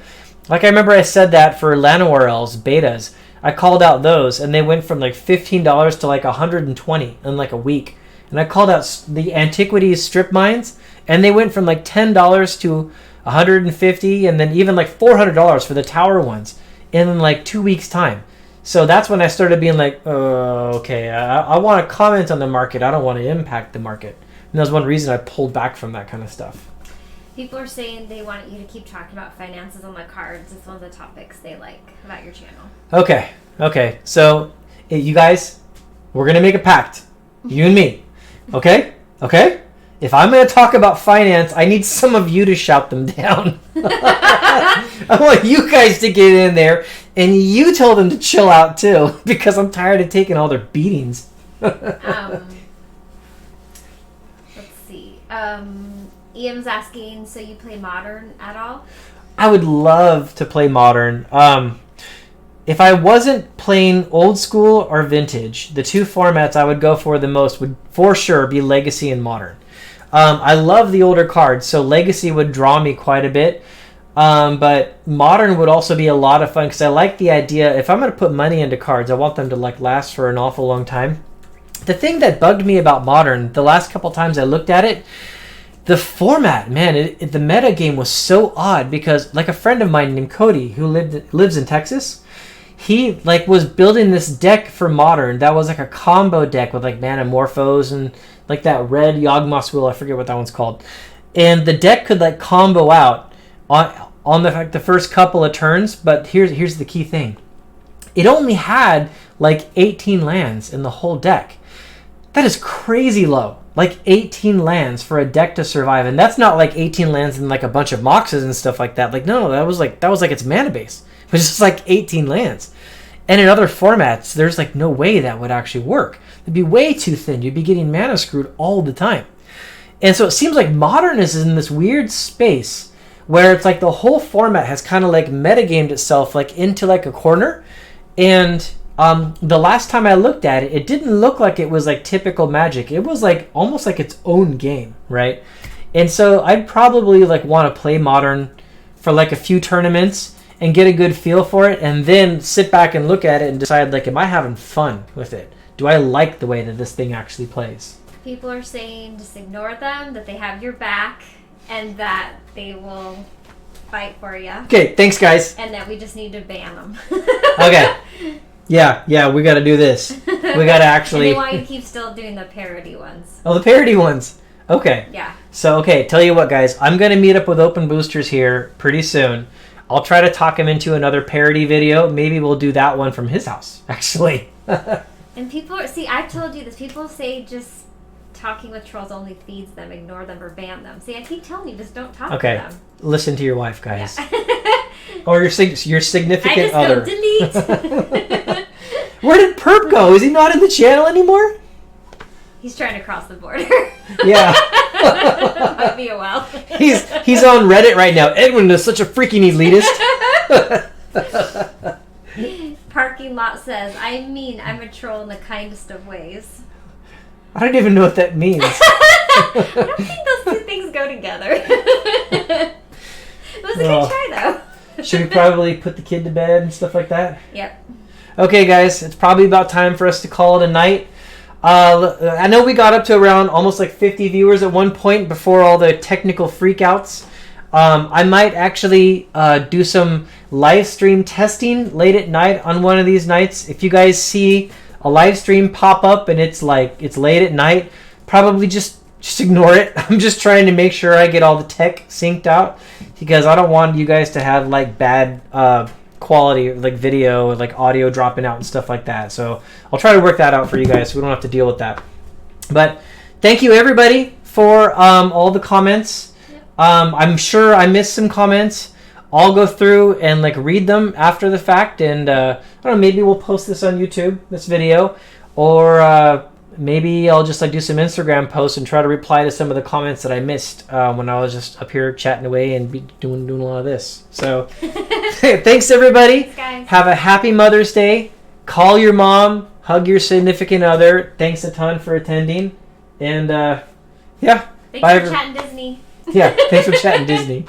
Like I remember I said that for Llanowar betas. I called out those and they went from like $15 to like $120 in like a week. And I called out the Antiquities strip mines and they went from like $10 to $150 and then even like $400 for the tower ones in like 2 weeks time. So that's when I started being like, okay, I want to comment on the market. I don't want to impact the market. And that was one reason I pulled back from that kind of stuff. People are saying they want you to keep talking about finances on the cards. It's one of the topics they like about your channel. Okay. So you guys, we're going to make a pact. You and me. Okay? If I'm going to talk about finance, I need some of you to shout them down. I want you guys to get in there, and you tell them to chill out too, because I'm tired of taking all their beatings. Let's see. Ian's asking, so you play Modern at all? I would love to play Modern. If I wasn't playing Old School or Vintage, the two formats I would go for the most would for sure be Legacy and Modern. I love the older cards, so Legacy would draw me quite a bit. But Modern would also be a lot of fun because I like the idea, if I'm going to put money into cards, I want them to like last for an awful long time. The thing that bugged me about Modern, the last couple times I looked at it, the format, man, the metagame was so odd because like a friend of mine named Cody who lives in Texas, he like was building this deck for Modern that was like a combo deck with like Manamorphose and like that red Yawgmoth's Will, I forget what that one's called. And the deck could like combo out on the first couple of turns, but here's the key thing. It only had like 18 lands in the whole deck. That is crazy low. Like 18 lands for a deck to survive, and that's not like 18 lands and like a bunch of moxes and stuff like that. Like no, that was like its mana base. It was just like 18 lands. And in other formats, there's like no way that would actually work. It'd be way too thin. You'd be getting mana screwed all the time. And so it seems like Modern is in this weird space where it's like the whole format has kind of like metagamed itself like into like a corner. And the last time I looked at it, it didn't look like it was like typical Magic. It was like almost like its own game, right? And so I'd probably like want to play Modern for like a few tournaments and get a good feel for it, and then sit back and look at it and decide like, am I having fun with it? Do I like the way that this thing actually plays? People are saying just ignore them, that they have your back, and that they will fight for you. Okay, thanks guys. And that we just need to ban them. Okay. Yeah, we got to do this. We got to actually... And they want you to keep still doing the parody ones. Oh, the parody ones. Okay. Yeah. So, okay, tell you what, guys. I'm going to meet up with Open Boosters here pretty soon. I'll try to talk him into another parody video. Maybe we'll do that one from his house, actually. And people... See, I've told you this. People say just talking with trolls only feeds them, ignore them, or ban them. See, I keep telling you, just don't talk to them. Listen to your wife, guys. Yeah. Or your significant I just other. go delete. Where did Perp go? Is he not in the channel anymore? He's trying to cross the border. Yeah. Might be a while. He's on Reddit right now. Edwin is such a freaking elitist. Parking lot says, I mean, I'm a troll in the kindest of ways. I don't even know what that means. I don't think those two things go together. It was a good try, though. Should we probably put the kid to bed and stuff like that? Yep. Okay, guys, it's probably about time for us to call it a night. I know we got up to around almost like 50 viewers at one point before all the technical freakouts. I might actually do some live stream testing late at night on one of these nights. If you guys see a live stream pop up and it's late at night, probably just ignore it. I'm just trying to make sure I get all the tech synced out because I don't want you guys to have like bad quality, like video, like audio dropping out and stuff like that. So I'll try to work that out for you guys so we don't have to deal with that. But thank you everybody for all the comments. I'm sure I missed some comments. I'll go through and like read them after the fact, and I don't know, maybe we'll post this on YouTube, this video, or maybe I'll just like do some Instagram posts and try to reply to some of the comments that I missed when I was just up here chatting away and doing a lot of this. So thanks everybody. Thanks, guys. Have a happy Mother's Day. Call your mom, hug your significant other. Thanks a ton for attending, and yeah. Thanks for chatting Disney. Yeah, thanks for chatting Disney.